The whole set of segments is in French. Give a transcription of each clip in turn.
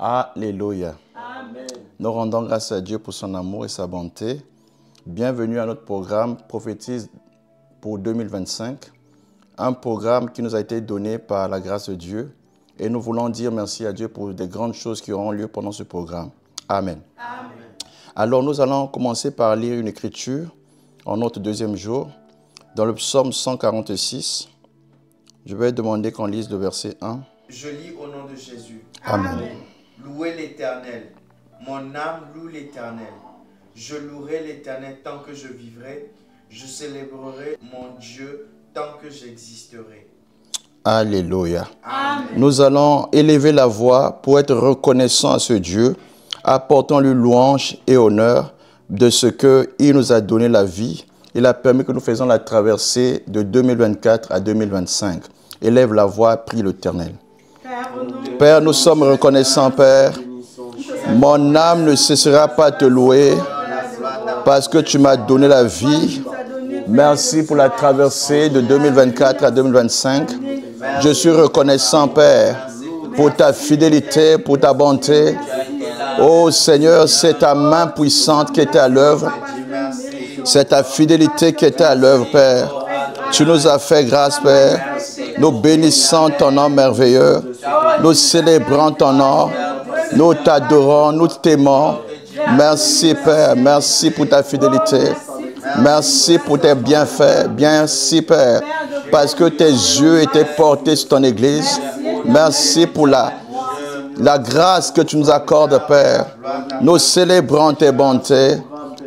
Alléluia. Amen. Nous rendons grâce à Dieu pour son amour et sa bonté. Bienvenue à notre programme Prophétise pour 2025. Un programme qui nous a été donné par la grâce de Dieu. Et nous voulons dire merci à Dieu pour des grandes choses qui auront lieu pendant ce programme. Amen. Amen. Alors nous allons commencer par lire une écriture en notre deuxième jour dans le psaume 146. Je vais demander qu'on lise le verset 1. Je lis au nom de Jésus. Amen. Louez l'Éternel. Mon âme loue l'Éternel. Je louerai l'Éternel tant que je vivrai. Je célébrerai mon Dieu tant que j'existerai. Alléluia. Amen. Nous allons élever la voix pour être reconnaissants à ce Dieu, apportant-lui louange et honneur de ce qu'il nous a donné la vie. Il a permis que nous faisions la traversée de 2024 à 2025. Élève la voix, prie l'Éternel. Père, nous sommes reconnaissants, Père. Mon âme ne cessera pas de te louer parce que tu m'as donné la vie. Merci pour la traversée de 2024 à 2025. Je suis reconnaissant, Père, pour ta fidélité, pour ta bonté. Oh Seigneur, c'est ta main puissante qui était à l'œuvre. C'est ta fidélité qui était à l'œuvre, Père. Tu nous as fait grâce, Père. Nous bénissons ton nom merveilleux. Nous célébrons ton nom. Nous t'adorons, nous t'aimons. Merci, Père. Merci pour ta fidélité. Merci pour tes bienfaits. Merci, Père, parce que tes yeux étaient portés sur ton Église. Merci pour la grâce que tu nous accordes, Père. Nous célébrons tes bontés.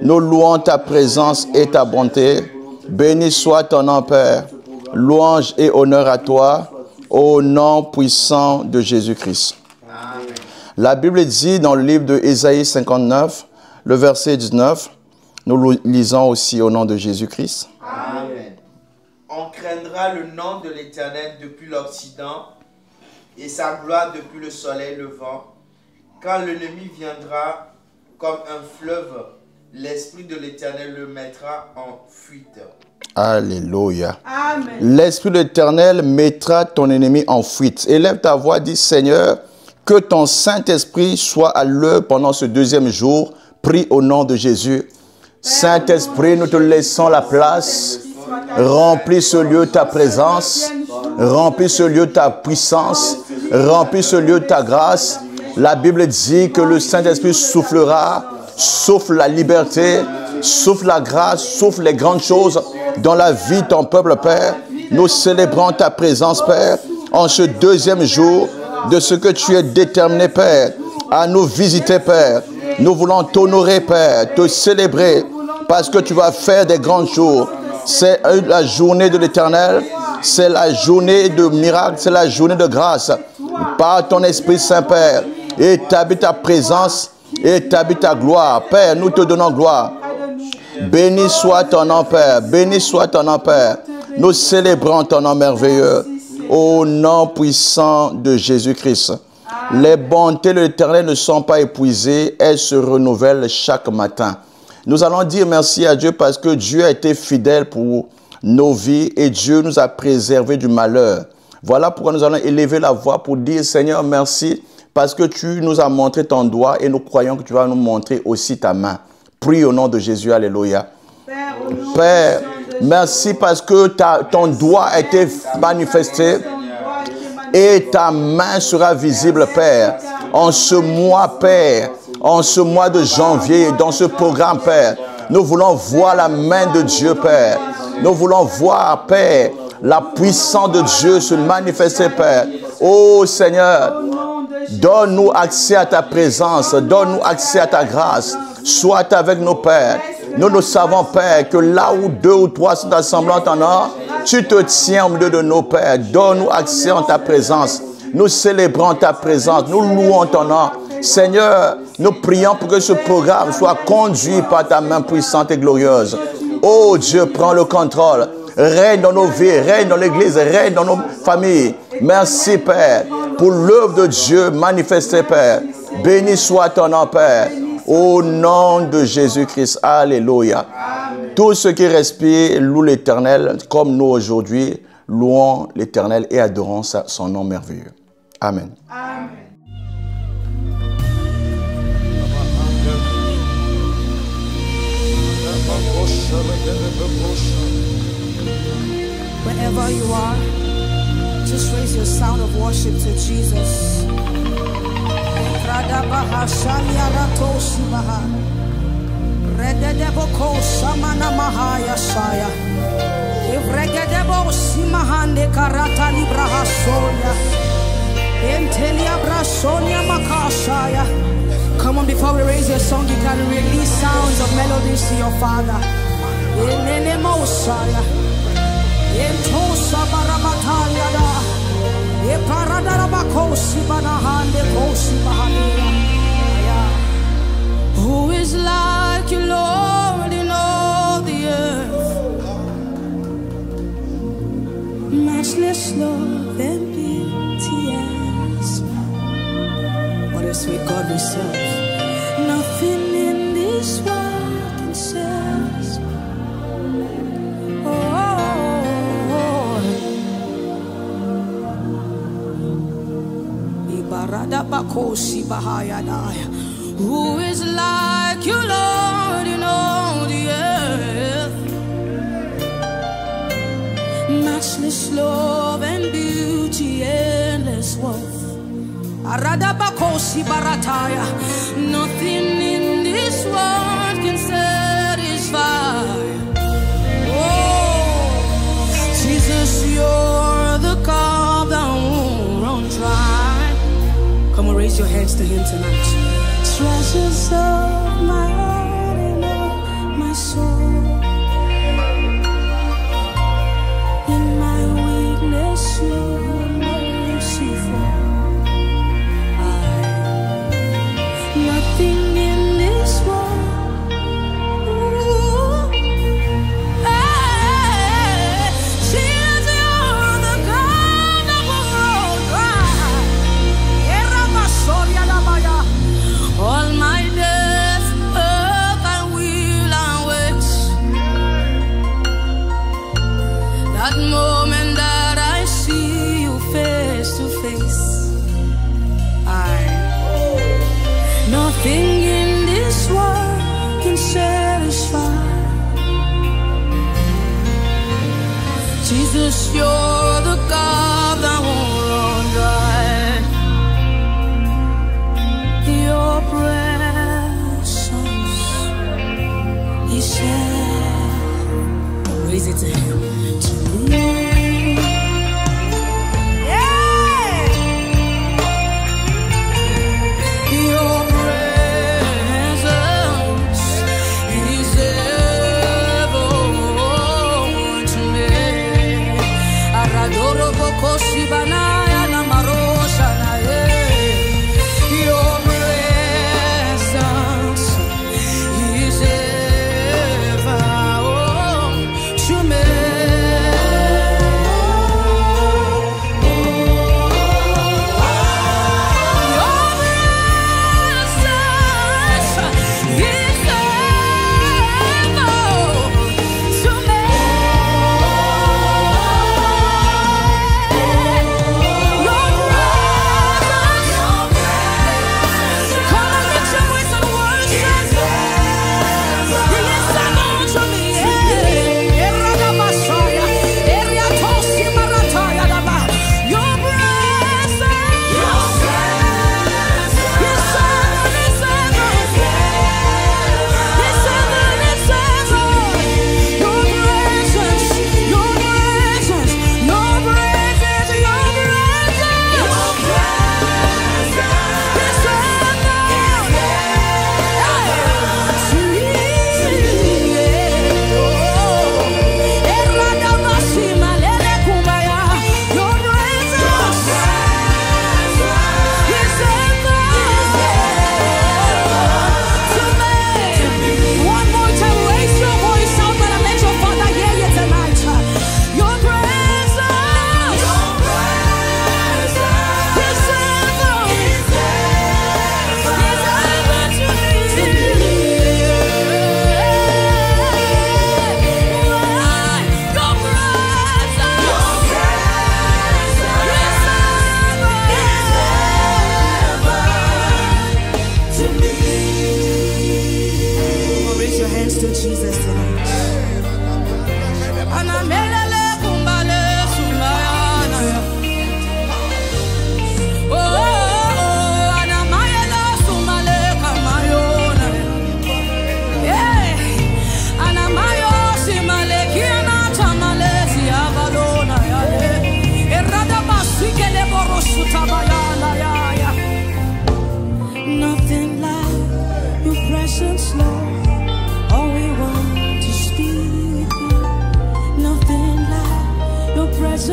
Nous louons ta présence et ta bonté. Béni soit ton nom, Père. Louange et honneur à toi, au nom puissant de Jésus-Christ. La Bible dit dans le livre de Ésaïe 59, le verset 19, nous lisons aussi au nom de Jésus-Christ. Amen. On craindra le nom de l'Éternel depuis l'Occident et sa gloire depuis le soleil levant. Quand l'ennemi viendra comme un fleuve, l'Esprit de l'Éternel le mettra en fuite. Alléluia. Amen. L'Esprit de l'Éternel mettra ton ennemi en fuite. Élève ta voix, dis Seigneur, que ton Saint-Esprit soit à l'œuvre pendant ce deuxième jour. Prie au nom de Jésus. Saint-Esprit, nous te laissons la place. Remplis ce lieu de ta présence. Remplis ce lieu de ta puissance. Remplis ce lieu de ta grâce. La Bible dit que le Saint-Esprit soufflera, souffle la liberté, souffle la grâce, souffle les grandes choses dans la vie de ton peuple, Père. Nous célébrons ta présence, Père, en ce deuxième jour de ce que tu es déterminé, Père, à nous visiter, Père. Nous voulons t'honorer, Père, te célébrer, parce que tu vas faire des grands jours. C'est la journée de l'Éternel, c'est la journée de miracle, c'est la journée de grâce. Par ton Esprit Saint, Père, établis ta présence, établis ta gloire. Père, nous te donnons gloire. Béni soit ton nom, Père. Béni soit ton nom, Père. Nous célébrons ton nom merveilleux. Au nom puissant de Jésus-Christ. Les bontés de l'Éternel ne sont pas épuisées. Elles se renouvellent chaque matin. Nous allons dire merci à Dieu parce que Dieu a été fidèle pour nos vies et Dieu nous a préservés du malheur. Voilà pourquoi nous allons élever la voix pour dire Seigneur, merci parce que tu nous as montré ton doigt et nous croyons que tu vas nous montrer aussi ta main. Prie au nom de Jésus, alléluia. Père, merci parce que ton doigt a été manifesté et ta main sera visible, Père. En ce mois, Père, en ce mois de janvier, dans ce programme, Père, nous voulons voir la main de Dieu, Père. Nous voulons voir, Père, la puissance de Dieu se manifester, Père. Oh Seigneur, donne-nous accès à ta présence, donne-nous accès à ta grâce. Sois avec nous, Père. Nous savons, Père, que là où deux ou trois sont assemblés en ton nom, tu te tiens au milieu de nos pères. Donne-nous accès en ta présence. Nous célébrons ta présence. Nous louons ton nom. Seigneur, nous prions pour que ce programme soit conduit par ta main puissante et glorieuse. Oh Dieu, prends le contrôle. Règne dans nos vies, règne dans l'église, règne dans nos familles. Merci, Père, pour l'œuvre de Dieu manifestée, Père. Béni soit ton nom, Père. Au nom de Jésus-Christ. Alléluia. Tous ceux qui respirent louent l'Éternel, comme nous aujourd'hui, louons l'Éternel et adorons son nom merveilleux. Amen. Amen. worship to Jesus. Rededeboko Samana Mahaya Saya. Evregedebo Simahande Karata Libraha Sonia. Entelia Brasonia Makashaya. Come on, before we raise your song, you can release sounds of melodies to your Father. Enene Mosaya. Entosa Baramatalia da. Eparadabako Sibanahande Kosibahania. Who is like you, Lord, in all the earth? Matchless love and beauty, yes. What a sweet God we serve. Nothing in this world can satisfy. Ibaradabako Sibahaya. Who is like you, Lord, in all the earth? Matchless love and beauty, endless worth. Aradabakosi barataya. Nothing in this world can satisfy. Oh, Jesus, you're the cup that won't run dry. Come on, raise your hands to Him tonight. Treasures of my heart and of my soul. In my weakness, you are merciful. Nothing in this world. Ooh, hey, Jesus, you're the God that will roll dry. All my days, earth I will await that moment that I see you face to face. Nothing in this world can satisfy. Jesus, you're the God that won't run dry. Your presence, He said, raise it to Him, to me.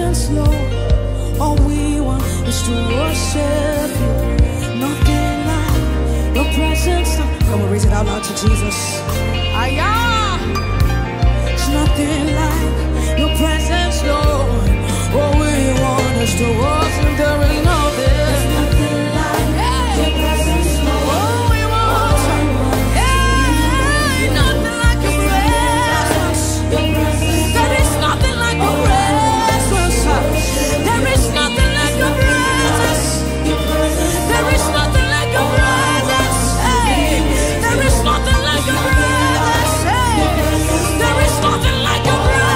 presence, Lord. All we want is to worship you. Nothing like your presence. Come on, raise it out loud to Jesus. Aya! It's nothing like your presence, Lord. All we want is to worship. There is nothing. There's nothing like your presence, Lord. All we want, yeah, nothing like your presence. There is nothing like your presence. There is nothing like your presence. There is nothing like your presence. Hey, there is nothing like your presence. Hey, there is nothing like your presence.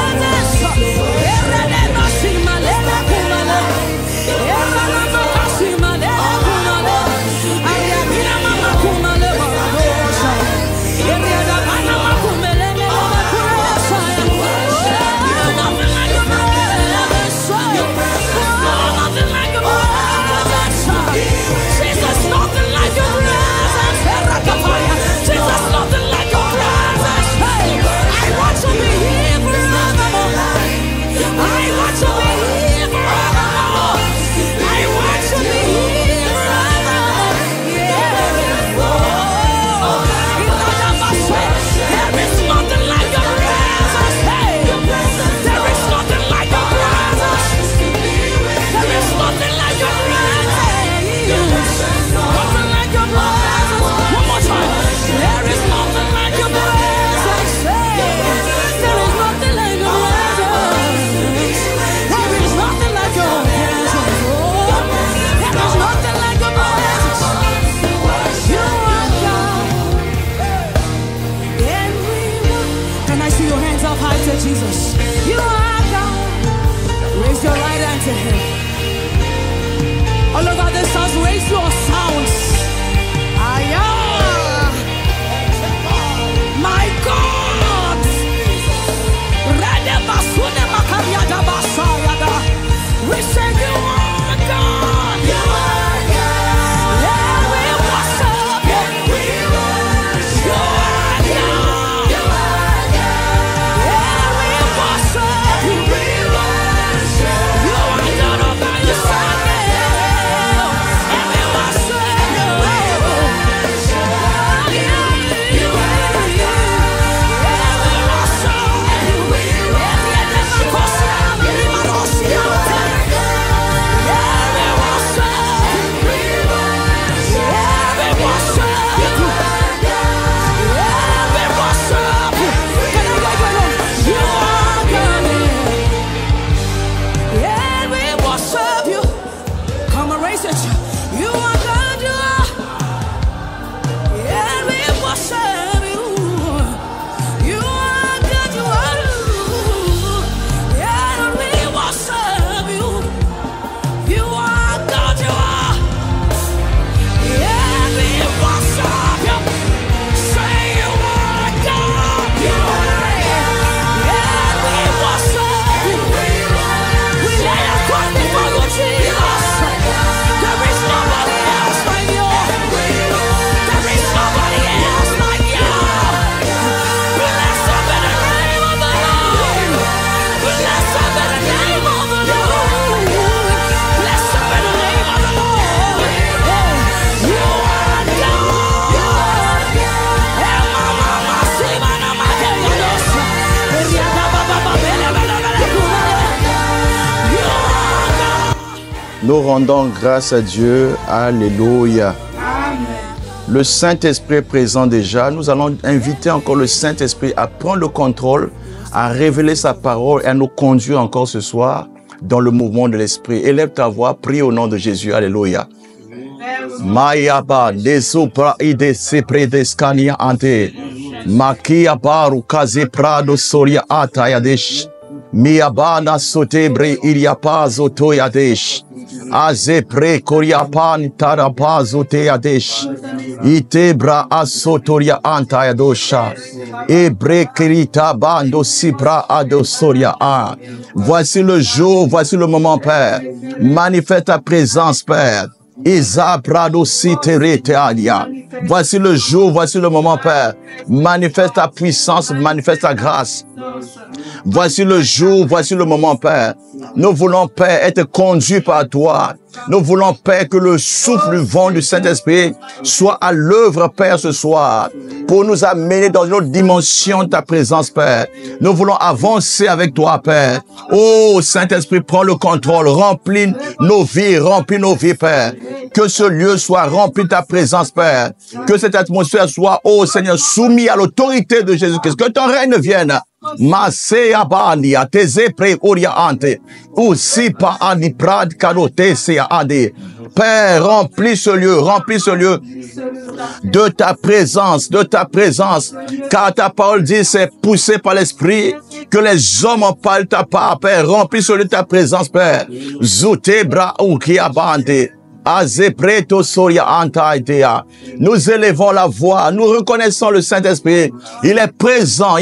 Jesus, you are God. Raise your right hand to him. All over this house, raise your sounds. Ayah, my God. We say you are God. You are God. Yeah, we worship you. We worship you. Are God. You are God. Yeah, we worship you. We worship you. You are God all by yourself. And we worship you. We worship you. You are God. Yeah, we worship you. We worship you. Nous rendons grâce à Dieu. Alléluia. Amen. Le Saint-Esprit est présent déjà. Nous allons inviter encore le Saint-Esprit à prendre le contrôle, à révéler sa parole et à nous conduire encore ce soir dans le mouvement de l'Esprit. Élève ta voix, prie au nom de Jésus. Alléluia. Mayaba, desupra ide sepre descania ante. Makia baru kaze prado soria atayadesh. Miabana sotebre iriapazo toyadesh. Azepre koriapan tarapazo teyadesh. Itebra asotoria antayadosha. Ebre kerita bando sipra adosoria a. Voici le jour, voici le moment, Père. Manifeste ta présence, Père. Voici le jour, voici le moment, Père. Manifeste ta puissance, manifeste ta grâce. Voici le jour, voici le moment, Père. Nous voulons, Père, être conduits par toi. Nous voulons, Père, que le souffle du vent du Saint-Esprit soit à l'œuvre, Père, ce soir, pour nous amener dans une autre dimension de ta présence, Père. Nous voulons avancer avec toi, Père. Oh, Saint-Esprit, prends le contrôle, remplis nos vies, Père. Que ce lieu soit rempli de ta présence, Père. Que cette atmosphère soit, oh Seigneur, soumise à l'autorité de Jésus-Christ. Que ton règne vienne. Masea bania teze pre oriente aussi pa ani prad kanote se ade. Père, remplis ce lieu de ta présence, car ta parole dit c'est poussé par l'esprit que les hommes en parlent ta part, Père. Remplis ce lieu de ta présence, Père. Zute bra ukia bande. Nous élevons la voix, nous reconnaissons le Saint-Esprit. Il est présent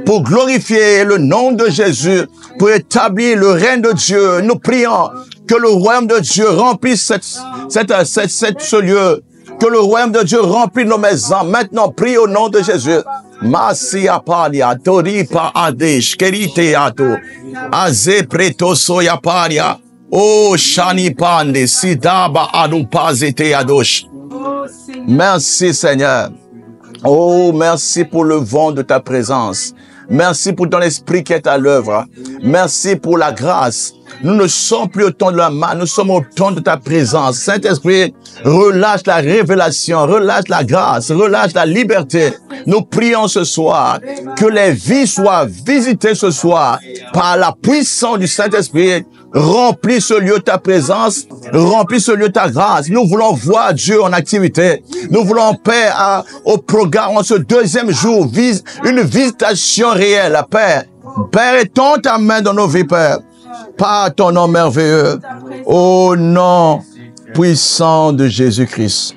pour glorifier le nom de Jésus, pour établir le règne de Dieu. Nous prions que le royaume de Dieu remplisse ce lieu, que le royaume de Dieu remplisse nos maisons. Maintenant, prie au nom de Jésus. Masia palia, toripa adesh, kerite ato, aze preto soya palia. Oh, Shani Pande, Sidaba Adupazete Adosh. Merci, Seigneur. Oh, merci pour le vent de ta présence. Merci pour ton esprit qui est à l'œuvre. Merci pour la grâce. Nous ne sommes plus au temps de la main, nous sommes au temps de ta présence. Saint-Esprit, relâche la révélation, relâche la grâce, relâche la liberté. Nous prions ce soir que les vies soient visitées ce soir par la puissance du Saint-Esprit. Remplis ce lieu de ta présence, remplis ce lieu de ta grâce. Nous voulons voir Dieu en activité. Nous voulons, Père, au programme, en ce deuxième jour, une visitation réelle, Père. Père, étends ta main dans nos vies, Père, par ton nom merveilleux, au nom puissant de Jésus-Christ.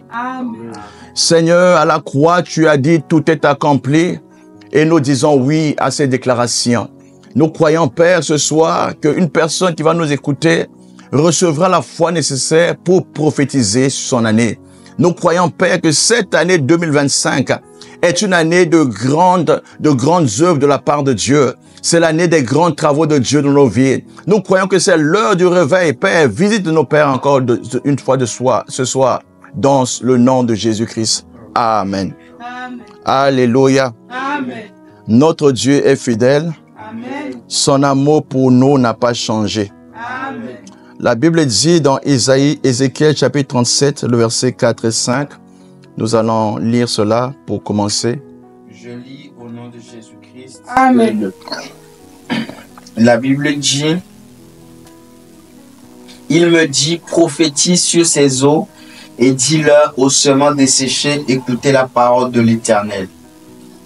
Seigneur, à la croix, tu as dit, tout est accompli, et nous disons oui à ces déclarations. Nous croyons, Père, ce soir, qu'une personne qui va nous écouter recevra la foi nécessaire pour prophétiser sur son année. Nous croyons, Père, que cette année 2025 est une année de grandes œuvres de la part de Dieu. C'est l'année des grands travaux de Dieu dans nos vies. Nous croyons que c'est l'heure du réveil. Père, visite nos pères encore une fois ce soir, dans le nom de Jésus-Christ. Amen. Amen. Alléluia. Amen. Notre Dieu est fidèle. Amen. Son amour pour nous n'a pas changé. Amen. La Bible dit dans Ézéchiel chapitre 37, le verset 4 et 5. Nous allons lire cela pour commencer. Je lis au nom de Jésus-Christ. Amen. La Bible dit, il me dit, prophétise sur ces eaux et dis-leur aux semences desséchées, écoutez la parole de l'Éternel.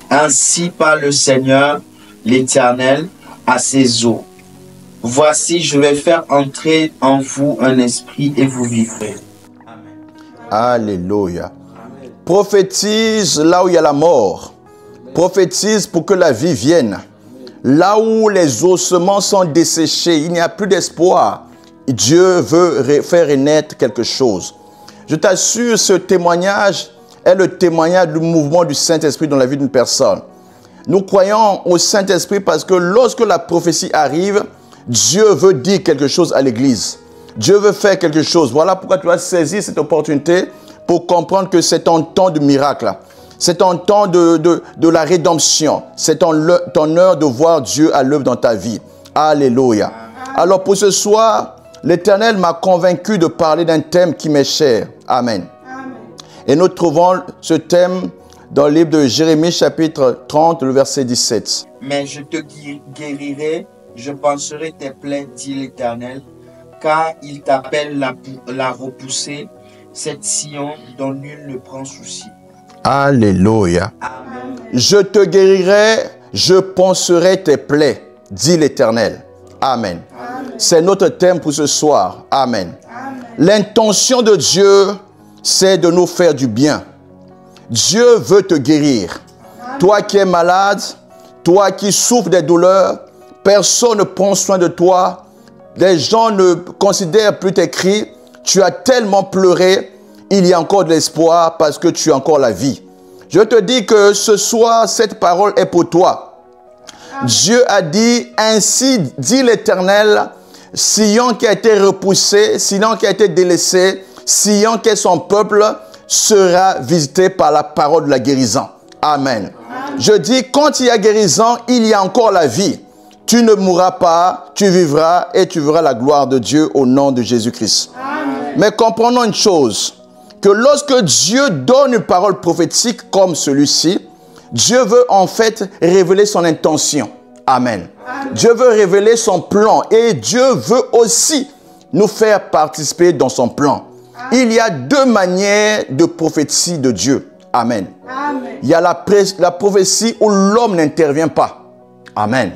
Ainsi parle le Seigneur, l'Éternel, à ces eaux. Voici, je vais faire entrer en vous un esprit et vous vivrez. Amen. Alléluia. Amen. Prophétise là où il y a la mort. Prophétise pour que la vie vienne. Là où les ossements sont desséchés, il n'y a plus d'espoir. Dieu veut faire renaître quelque chose. Je t'assure, ce témoignage est le témoignage du mouvement du Saint-Esprit dans la vie d'une personne. Nous croyons au Saint-Esprit parce que lorsque la prophétie arrive, Dieu veut dire quelque chose à l'Église. Dieu veut faire quelque chose. Voilà pourquoi tu as saisi cette opportunité pour comprendre que c'est ton temps de miracle. C'est ton temps de la rédemption. C'est ton heure de voir Dieu à l'œuvre dans ta vie. Alléluia. Alors pour ce soir, l'Éternel m'a convaincu de parler d'un thème qui m'est cher. Amen. Et nous trouvons ce thème dans le livre de Jérémie chapitre 30, le verset 17. Mais je te guérirai, je panserai tes plaies, dit l'Éternel, car il t'appelle la repoussée, cette Sion dont nul ne prend souci. Alléluia. Amen. Je te guérirai, je panserai tes plaies, dit l'Éternel. Amen. C'est notre thème pour ce soir. Amen. L'intention de Dieu, c'est de nous faire du bien. Dieu veut te guérir. Toi qui es malade, toi qui souffres des douleurs, personne ne prend soin de toi. Les gens ne considèrent plus tes cris. tu as tellement pleuré, il y a encore de l'espoir parce que tu as encore la vie. Je te dis que ce soir, cette parole est pour toi. Dieu a dit, ainsi dit l'Éternel, Sion qui a été repoussé, Sion qui a été délaissé, Sion qui est son peuple, sera visité par la parole de la guérison. Amen. Je dis, quand il y a guérison, il y a encore la vie. Tu ne mourras pas, tu vivras et tu verras la gloire de Dieu au nom de Jésus-Christ. Mais comprenons une chose, que lorsque Dieu donne une parole prophétique comme celui-ci, Dieu veut en fait révéler son intention. Amen. Dieu veut révéler son plan et Dieu veut aussi nous faire participer dans son plan. Il y a deux manières de prophétie de Dieu. Amen. Il y a la prophétie où l'homme n'intervient pas. Amen.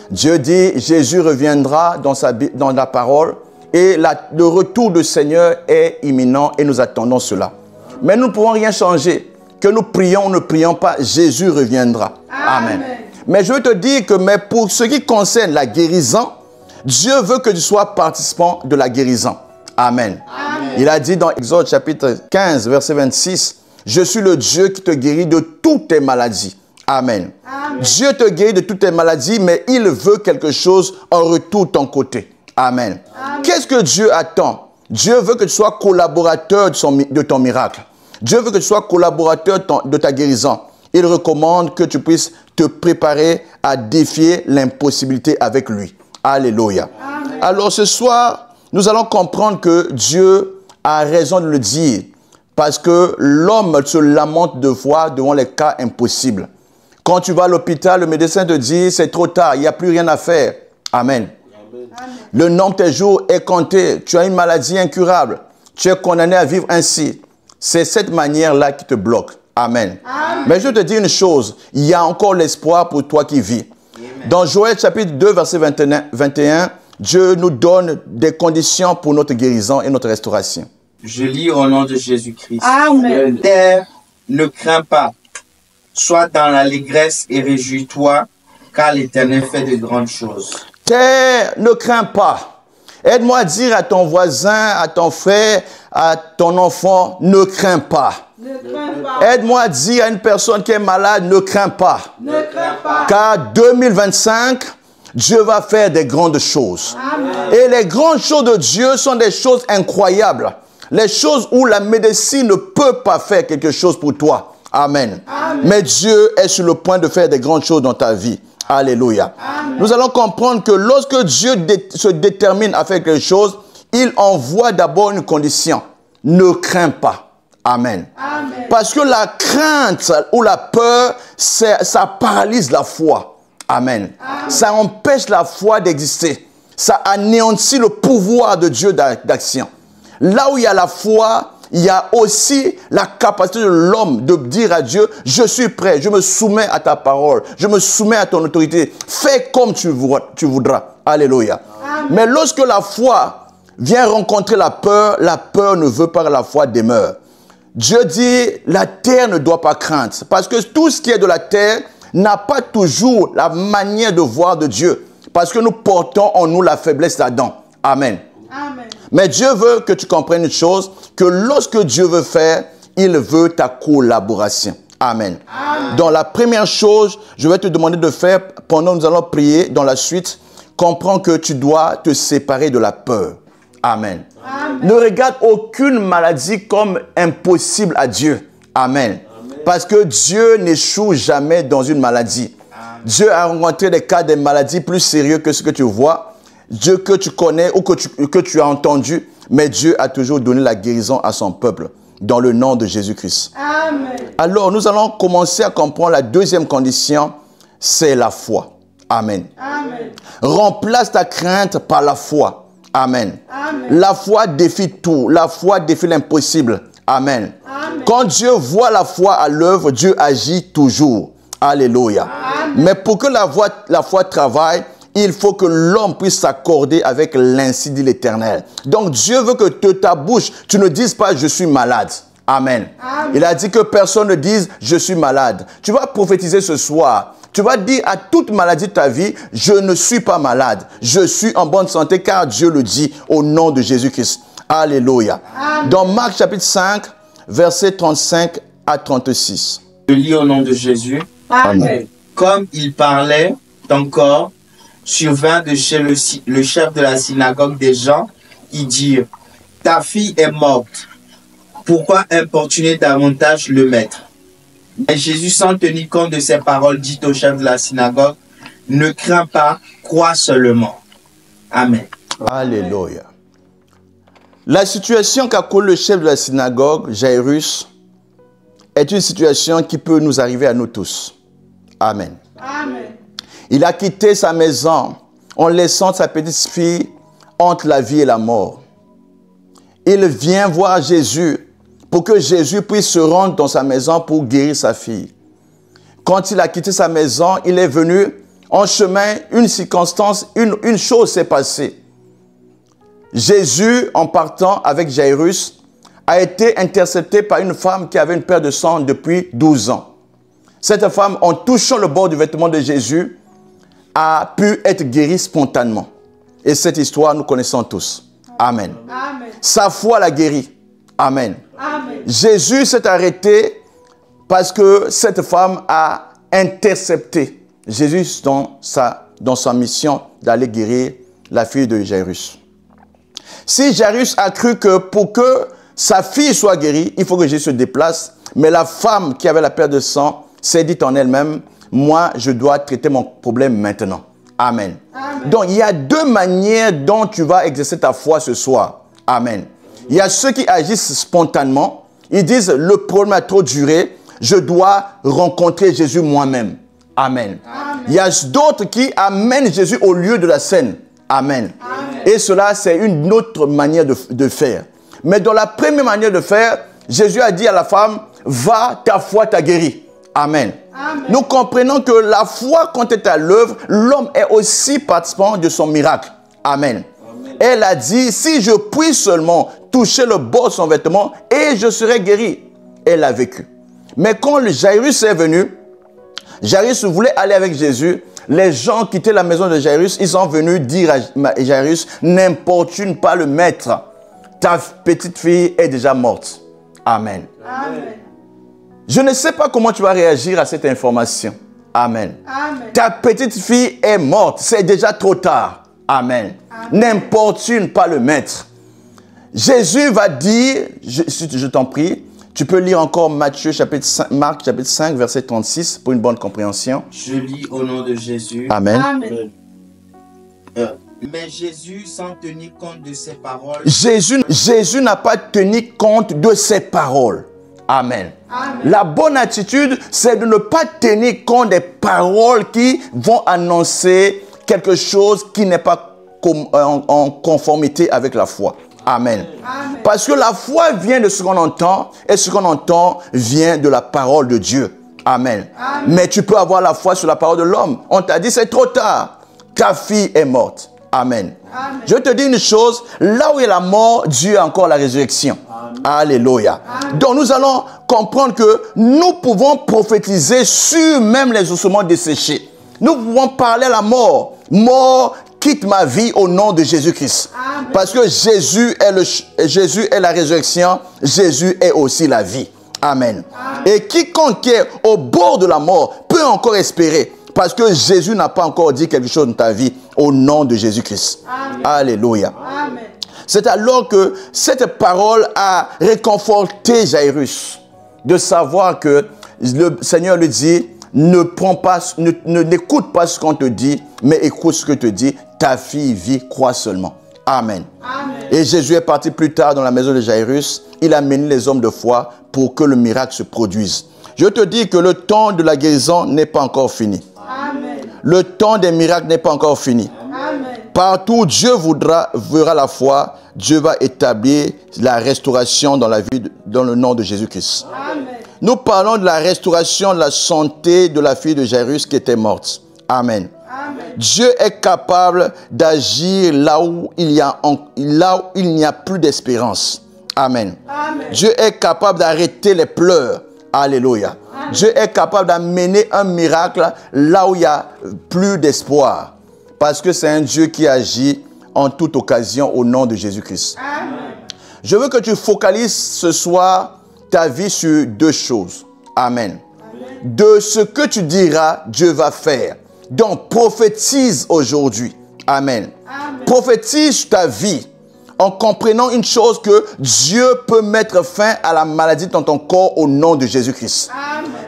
Dieu dit, Jésus reviendra dans la parole et le retour du Seigneur est imminent et nous attendons cela. Mais nous ne pouvons rien changer. Que nous prions ou ne prions pas, Jésus reviendra. Amen. Mais je veux te dire que pour ce qui concerne la guérison, Dieu veut que tu sois participant de la guérison. Amen. Il a dit dans Exode chapitre 15, verset 26, « Je suis le Dieu qui te guérit de toutes tes maladies. » Amen. Dieu te guérit de toutes tes maladies, mais il veut quelque chose en retour de ton côté. Amen. Qu'est-ce que Dieu attend? Dieu veut que tu sois collaborateur de ton miracle. Dieu veut que tu sois collaborateur de ta guérison. Il recommande que tu puisses te préparer à défier l'impossibilité avec lui. Alléluia. Alors ce soir, nous allons comprendre que Dieu a raison de le dire. Parce que l'homme se lamente de fois devant les cas impossibles. Quand tu vas à l'hôpital, le médecin te dit, c'est trop tard, il n'y a plus rien à faire. Amen. Le nombre de tes jours est compté. Tu as une maladie incurable. Tu es condamné à vivre ainsi. C'est cette manière-là qui te bloque. Amen. Mais je te dis une chose, il y a encore l'espoir pour toi qui vis. Dans Joël chapitre 2, verset 21, Dieu nous donne des conditions pour notre guérison et notre restauration. Je lis au nom de Jésus-Christ. Amen. Terre, ne crains pas. Sois dans l'allégresse et réjouis-toi, car l'Éternel fait de grandes choses. Terre, ne crains pas. Aide-moi à dire à ton voisin, à ton frère, à ton enfant, ne crains pas. Aide-moi à dire à une personne qui est malade, ne crains pas. Ne crains pas. Car 2025, Dieu va faire des grandes choses. Amen. Et les grandes choses de Dieu sont des choses incroyables. Les choses où la médecine ne peut pas faire quelque chose pour toi. Amen. Amen. Mais Dieu est sur le point de faire des grandes choses dans ta vie. Alléluia. Amen. Nous allons comprendre que lorsque Dieu se détermine à faire quelque chose, il envoie d'abord une condition. Ne crains pas. Amen. Amen. Parce que la crainte ou la peur, ça paralyse la foi. Amen. Amen. Ça empêche la foi d'exister. Ça anéantit le pouvoir de Dieu d'action. Là où il y a la foi, il y a aussi la capacité de l'homme de dire à Dieu, je suis prêt, je me soumets à ta parole, je me soumets à ton autorité. Fais comme tu voudras. Alléluia. Amen. Mais lorsque la foi vient rencontrer la peur ne veut pas que la foi demeure. Dieu dit, la terre ne doit pas craindre. Parce que tout ce qui est de la terre n'a pas toujours la manière de voir de Dieu. Parce que nous portons en nous la faiblesse d'Adam. Amen. Amen. Mais Dieu veut que tu comprennes une chose, que lorsque Dieu veut faire, il veut ta collaboration. Amen. Amen. Donc la première chose, je vais te demander de faire, pendant que nous allons prier dans la suite, comprends que tu dois te séparer de la peur. Amen. Amen. Ne regarde aucune maladie comme impossible à Dieu. Amen. Amen. Parce que Dieu n'échoue jamais dans une maladie. Amen. Dieu a rencontré des cas de maladies plus sérieux que ce que tu vois. Dieu que tu connais ou que tu as entendu, mais Dieu a toujours donné la guérison à son peuple, dans le nom de Jésus-Christ. Amen. Alors, nous allons commencer à comprendre la deuxième condition, c'est la foi. Amen. Amen. Remplace ta crainte par la foi. Amen. Amen. La foi défie tout. La foi défie l'impossible. Amen. Amen. Quand Dieu voit la foi à l'œuvre, Dieu agit toujours. Alléluia. Amen. Mais pour que la foi travaille, il faut que l'homme puisse s'accorder avec l'ainsi dit l'Éternel. Donc Dieu veut que de ta bouche, tu ne dises pas « je suis malade ». Amen. Amen. Il a dit que personne ne dise « je suis malade ». Tu vas prophétiser ce soir. Tu vas dire à toute maladie de ta vie « je ne suis pas malade ». Je suis en bonne santé car Dieu le dit au nom de Jésus-Christ. Alléluia. Dans Marc chapitre 5, versets 35 à 36. Je lis au nom de Jésus. Amen. Comme il parlait encore, survint de chez le chef de la synagogue des gens qui dirent, ta fille est morte. Pourquoi importuner davantage le maître? Mais Jésus, sans tenir compte de ces paroles, dit au chef de la synagogue, ne crains pas, crois seulement. Amen. Alléluia. La situation qu'a connu le chef de la synagogue, Jairus, est une situation qui peut nous arriver à nous tous. Amen. Amen. Il a quitté sa maison en laissant sa petite fille entre la vie et la mort. Il vient voir Jésus pour que Jésus puisse se rendre dans sa maison pour guérir sa fille. Quand il a quitté sa maison, il est venu en chemin, une circonstance, une chose s'est passée. Jésus, en partant avec Jairus, a été intercepté par une femme qui avait une perte de sang depuis 12 ans. Cette femme, en touchant le bord du vêtement de Jésus, a pu être guérie spontanément. Et cette histoire, nous connaissons tous. Amen. Amen. Sa foi l'a guérie. Amen. Amen. Jésus s'est arrêté parce que cette femme a intercepté Jésus dans sa mission d'aller guérir la fille de Jairus. Si Jairus a cru que pour que sa fille soit guérie, il faut que Jésus se déplace, mais la femme qui avait la perte de sang s'est dit en elle-même, moi, je dois traiter mon problème maintenant. Amen. Amen. Donc, il y a deux manières dont tu vas exercer ta foi ce soir. Amen. Il y a ceux qui agissent spontanément. Ils disent, le problème a trop duré, je dois rencontrer Jésus moi-même. Amen. Amen. Il y a d'autres qui amènent Jésus au lieu de la scène. Amen. Amen. Et cela, c'est une autre manière de faire. Mais dans la première manière de faire, Jésus a dit à la femme, va, ta foi t'a guéri. Amen. Amen. Nous comprenons que la foi, quand elle est à l'œuvre, l'homme est aussi participant de son miracle. Amen. Amen. Elle a dit, si je puis seulement toucher le bord de son vêtement et je serai guéri. Elle a vécu. Mais quand le Jairus est venu, Jairus voulait aller avec Jésus. Les gens quittaient la maison de Jairus. Ils sont venus dire à Jairus, n'importune pas le maître. Ta petite fille est déjà morte. Amen. Amen. Je ne sais pas comment tu vas réagir à cette information. Amen. Amen. Ta petite fille est morte. C'est déjà trop tard. Amen. N'importune pas le maître. Jésus va dire, je t'en prie, tu peux lire encore Marc chapitre 5, verset 36 pour une bonne compréhension. Je lis au nom de Jésus. Amen. Amen. Mais Jésus, sans tenir compte de ses paroles, Jésus n'a pas tenu compte de ses paroles. Amen. Amen. La bonne attitude, c'est de ne pas tenir compte des paroles qui vont annoncer quelque chose qui n'est pas en conformité avec la foi. Amen. Amen. Parce que la foi vient de ce qu'on entend et ce qu'on entend vient de la parole de Dieu. Amen. Amen. Mais tu peux avoir la foi sur la parole de l'homme. On t'a dit c'est trop tard. Ta fille est morte. Amen. Amen. Je te dis une chose, là où il y a la mort, Dieu a encore la résurrection. Alléluia. Donc nous allons comprendre que nous pouvons prophétiser sur même les ossements desséchés. Nous pouvons parler à la mort. Mort, quitte ma vie au nom de Jésus-Christ. Parce que Jésus est la résurrection, Jésus est aussi la vie. Amen. Et quiconque est au bord de la mort peut encore espérer. Parce que Jésus n'a pas encore dit quelque chose dans ta vie au nom de Jésus-Christ. Alléluia. Amen. C'est alors que cette parole a réconforté Jairus de savoir que le Seigneur lui dit, n'écoute pas ce qu'on te dit, mais écoute ce que te dit, ta fille vit, crois seulement. Amen. Amen. Et Jésus est parti plus tard dans la maison de Jairus. Il a mené les hommes de foi pour que le miracle se produise. Je te dis que le temps de la guérison n'est pas encore fini. Amen. Le temps des miracles n'est pas encore fini. Amen. Partout où Dieu verra la foi, Dieu va établir la restauration dans la vie, dans le nom de Jésus-Christ. Amen. Nous parlons de la restauration de la santé de la fille de Jairus qui était morte. Amen. Amen. Dieu est capable d'agir là où il n'y a plus d'espérance. Amen. Amen. Dieu est capable d'arrêter les pleurs. Alléluia. Amen. Dieu est capable d'amener un miracle là où il n'y a plus d'espoir. Parce que c'est un Dieu qui agit en toute occasion au nom de Jésus-Christ. Amen. Je veux que tu focalises ce soir ta vie sur deux choses. Amen. De ce que tu diras, Dieu va faire. Donc, prophétise aujourd'hui. Amen. Prophétise ta vie en comprenant une chose que Dieu peut mettre fin à la maladie dans ton corps au nom de Jésus-Christ.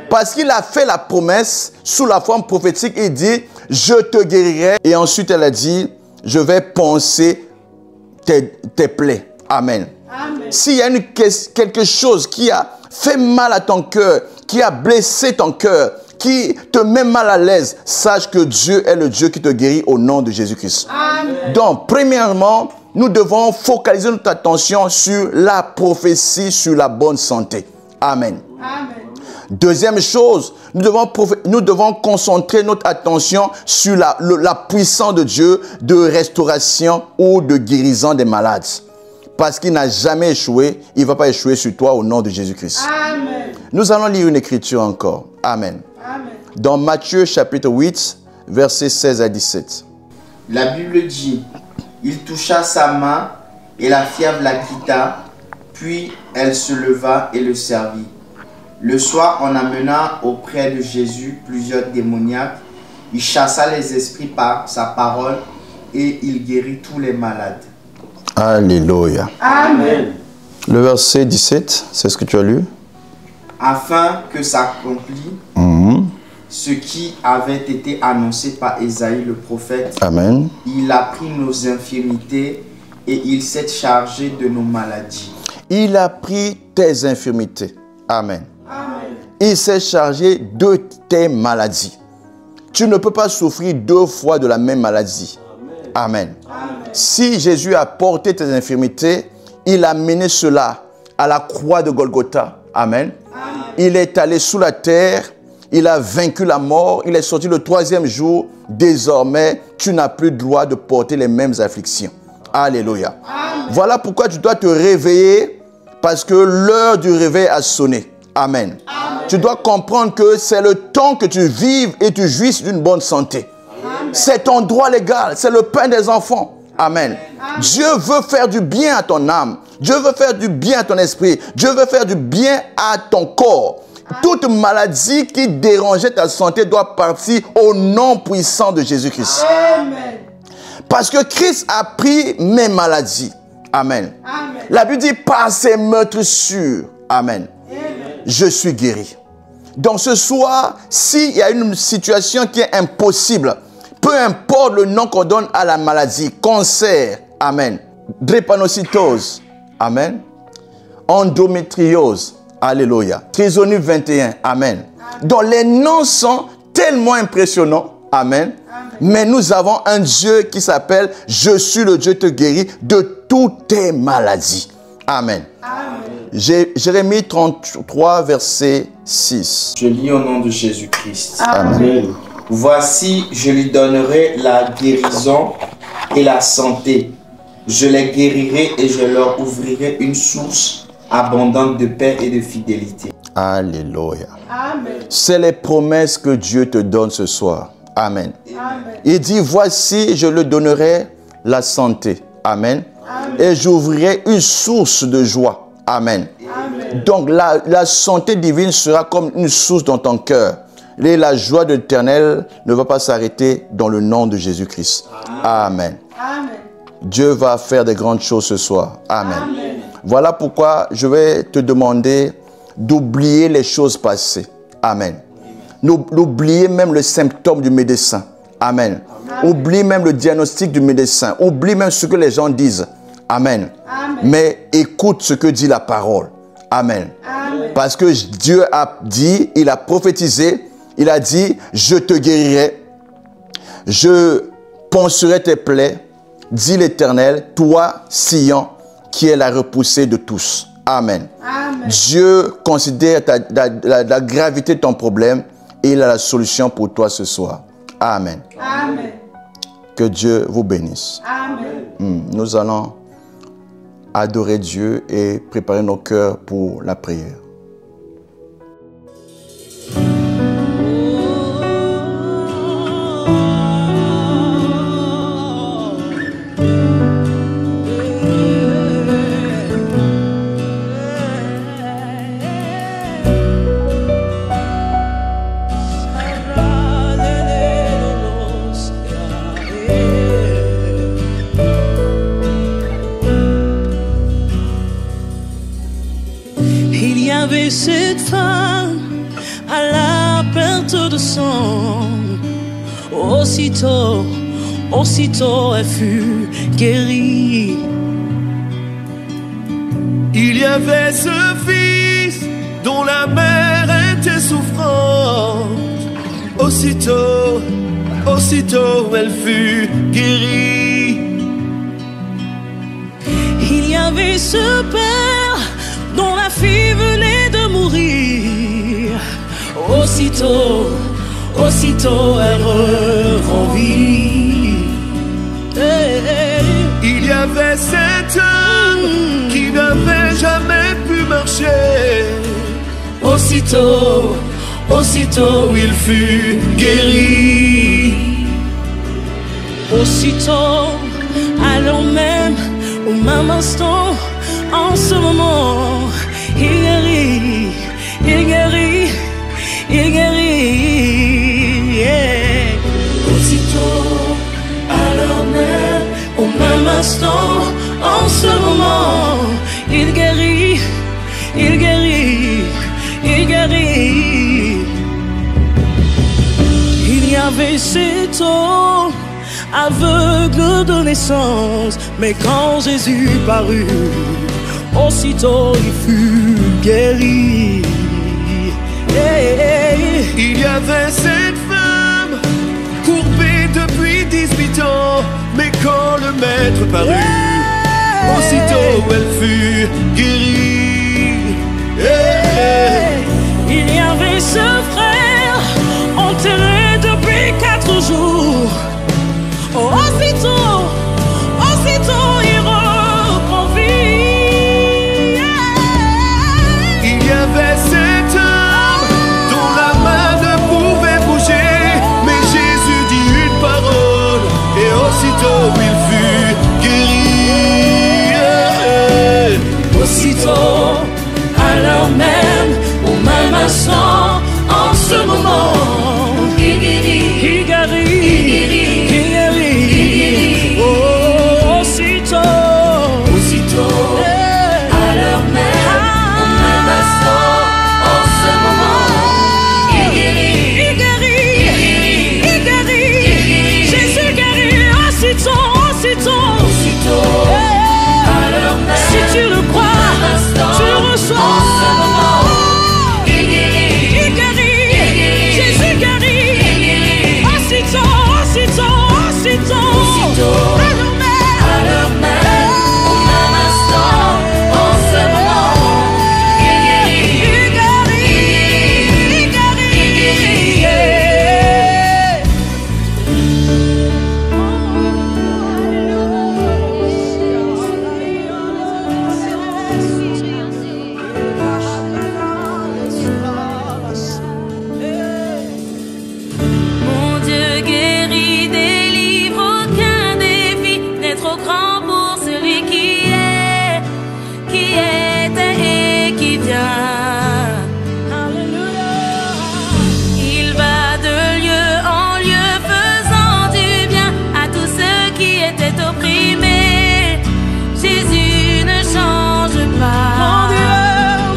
Parce qu'il a fait la promesse sous la forme prophétique. Il dit, je te guérirai. Et ensuite, elle a dit, je vais panser tes plaies. Amen. S'il y a quelque chose qui a fait mal à ton cœur, qui a blessé ton cœur, qui te met mal à l'aise, sache que Dieu est le Dieu qui te guérit au nom de Jésus-Christ. Donc, premièrement, nous devons focaliser notre attention sur la prophétie, sur la bonne santé. Amen. Deuxième chose, nous devons concentrer notre attention sur la puissance de Dieu de restauration ou de guérison des malades. Parce qu'il n'a jamais échoué, il ne va pas échouer sur toi au nom de Jésus-Christ. Nous allons lire une écriture encore. Amen. Dans Matthieu chapitre 8, versets 16 à 17. La Bible dit, il toucha sa main et la fièvre la quitta, puis elle se leva et le servit. Le soir, on amena auprès de Jésus plusieurs démoniaques. Il chassa les esprits par sa parole et il guérit tous les malades. Alléluia. Amen. Le verset 17, c'est ce que tu as lu? Afin que s'accomplisse ce qui avait été annoncé par Ésaïe le prophète. Amen. Il a pris nos infirmités et il s'est chargé de nos maladies. Il a pris tes infirmités. Amen. Il s'est chargé de tes maladies. Tu ne peux pas souffrir deux fois de la même maladie. Amen. Si Jésus a porté tes infirmités, il a mené cela à la croix de Golgotha. Amen. Il est allé sous la terre, il a vaincu la mort, il est sorti le troisième jour. Désormais, tu n'as plus le droit de porter les mêmes afflictions. Alléluia. Voilà pourquoi tu dois te réveiller, parce que l'heure du réveil a sonné. Amen. Tu dois comprendre que c'est le temps que tu vives et tu jouisses d'une bonne santé. C'est ton droit légal, c'est le pain des enfants. Amen. Dieu veut faire du bien à ton âme. Dieu veut faire du bien à ton esprit. Dieu veut faire du bien à ton corps. Toute maladie qui dérangeait ta santé doit partir au nom puissant de Jésus-Christ. Parce que Christ a pris mes maladies. Amen. La Bible dit, par ses meurtrissures. Amen. Je suis guéri. Donc ce soir, s'il y a une situation qui est impossible, peu importe le nom qu'on donne à la maladie, cancer, amen, drépanocytose, amen, endométriose, alléluia, trisomie 21, amen. Donc les noms sont tellement impressionnants, amen, mais nous avons un Dieu qui s'appelle « Je suis le Dieu te guérit de toutes tes maladies ». Amen. Jérémie 33, verset 6. Je lis au nom de Jésus-Christ. Amen. Voici, je lui donnerai la guérison et la santé. Je les guérirai et je leur ouvrirai une source abondante de paix et de fidélité. Alléluia. C'est les promesses que Dieu te donne ce soir. Amen. Il dit, voici, je lui donnerai la santé. Amen. Et j'ouvrirai une source de joie. Amen. Donc la santé divine sera comme une source dans ton cœur. Et la joie de l'Éternel ne va pas s'arrêter dans le nom de Jésus-Christ. Amen. Dieu va faire des grandes choses ce soir. Amen. Voilà pourquoi je vais te demander d'oublier les choses passées. Amen. D'oublier même le symptôme du médecin. Amen. Oublie même le diagnostic du médecin. Oublie même ce que les gens disent. Amen. Mais écoute ce que dit la parole. Amen. Parce que Dieu a dit, il a prophétisé, il a dit, je te guérirai, je panserai tes plaies, dit l'Éternel, toi, Sion, qui est la repoussée de tous. Amen. Dieu considère la gravité de ton problème et il a la solution pour toi ce soir. Amen. Que Dieu vous bénisse. Nous allons adorer Dieu et préparer nos cœurs pour la prière. aveugle de sang. Aussitôt, aussitôt elle fut guérie. Il y avait ce fils dont la mère était souffrante. Aussitôt, aussitôt elle fut guérie. Il y avait ce père dont la fille venait de mourir. Aussitôt, aussitôt elle revit. Il y avait cet homme qui n'avait jamais pu marcher. Aussitôt, aussitôt il fut guéri. Aussitôt, alors même, au même instant, en ce moment, il guérit, il guérit, il guérit. Yeah. Aussitôt, alors même, au même instant, en ce moment, il guérit, il guérit, il guérit. Il y avait cet homme aveugle de naissance, mais quand Jésus parut, aussitôt il fut guéri. Il y avait cette femme courbée depuis 18 ans, mais quand le maître parut, aussitôt elle fut guérie. Il y avait ce frère enterré depuis 4 jours. Aussitôt, aussitôt il reprend vie. Il y avait cet homme dont la main ne pouvait bouger, mais Jésus dit une parole et aussitôt il fut guéri. Aussitôt, alors même, au même instant, en ce moment, il guérit, il guérit, il guérit, il guérit. Oh, aussitôt, aussitôt, alors même, au même instant, en ce moment, il guérit, il guérit, il guérit, il guérit. Jésus guérit, aussitôt, aussitôt, aussitôt. Si tu le crois, tu le reçois. Il guérit, il guérit, Jésus guérit. Aussitôt, aussitôt, aussitôt. Alors même, au même instant, en ce moment, il guérit, il guérit, il Mon Dieu guérit, délivre, aucun défi n'est trop grand pour celui qui était et qui vient. Il va de lieu en lieu, faisant du bien à tous ceux qui étaient opprimés. Jésus ne change pas.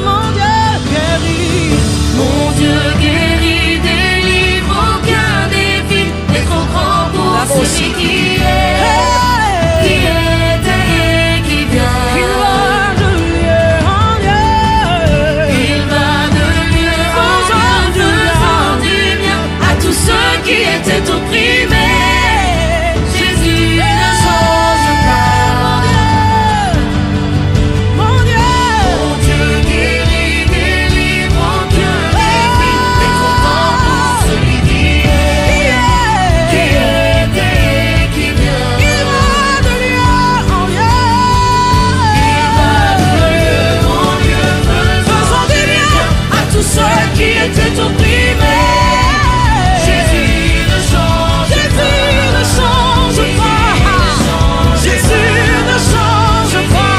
Mon Dieu guérit. Mon Dieu guérit, délivre, aucun défi n'est trop grand pour celui qui était et qui vient. Il va de lieu en lieu. Il va de lieu en lieu, faisant du bien à tous ceux qui étaient opprimés. Jésus ne change pas. Mon Dieu, Mon Dieu guérit, délivre, aucun défi n'est trop grand pour celui qui était et qui vient. il va de lieu en lieu. Il va de lieu en lieu, faisant du bien à tous ceux qui étaient opprimés. Jésus ne change pas. Jésus ne change pas. Jésus ne change pas.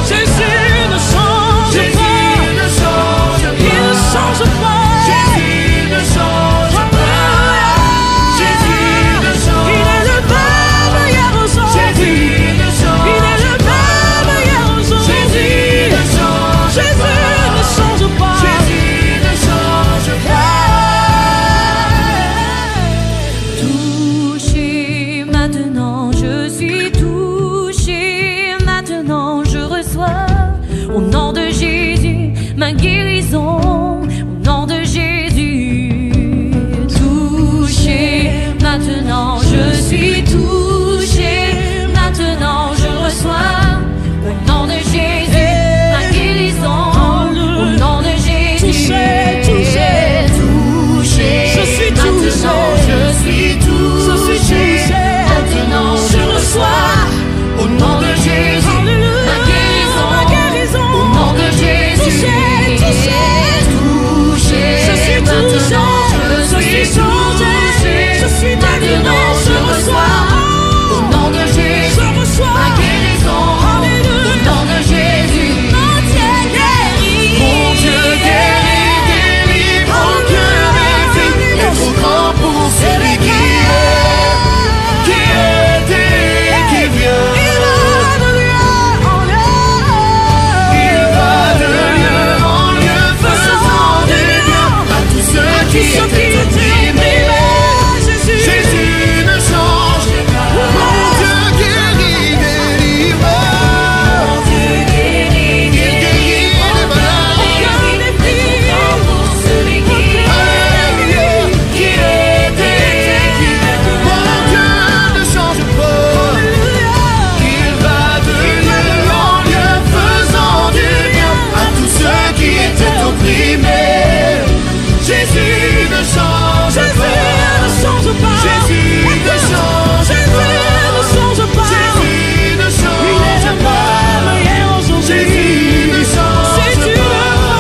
Jésus ne change pas. Il ne change pas. Jésus ne change pas. Jésus ne change Il est le même hier aujourd'hui. Jésus ne change Il est le même hier aujourd'hui. Jésus ne change Jésus ne change pas. Jésus ne change pas. guérison, au nom de Jésus. Touché, maintenant je suis touché, maintenant je reçois, au nom de Jésus, ma guérison, au nom de Jésus. Touché, je suis touché, je suis touché, maintenant je reçois, au nom de Jésus, ma guérison, au nom de Jésus. Touché, je suis touché, je suis changé, je suis délivré, je reçois, au nom de Jésus, je reçois ma guérison, au nom de Jésus. Mon Dieu guérit, mon Dieu guérit, délivre, mon Dieu guérit, est trop grand pour celui qui est et qui vient. Qui est opprimé, Jésus ne change pas. Mon Dieu guérit, délivre. Mon Dieu guérit, délivre. Pour celui qui est et qui vient. Mon Dieu ne change pas. Il va de lieu en lieu, faisant du bien à tous ceux qui étaient opprimés. Jésus ne change pas. Jésus ne change pas. Jésus ne change pas. Jésus ne change pas. Jésus ne change pas. Jésus ne change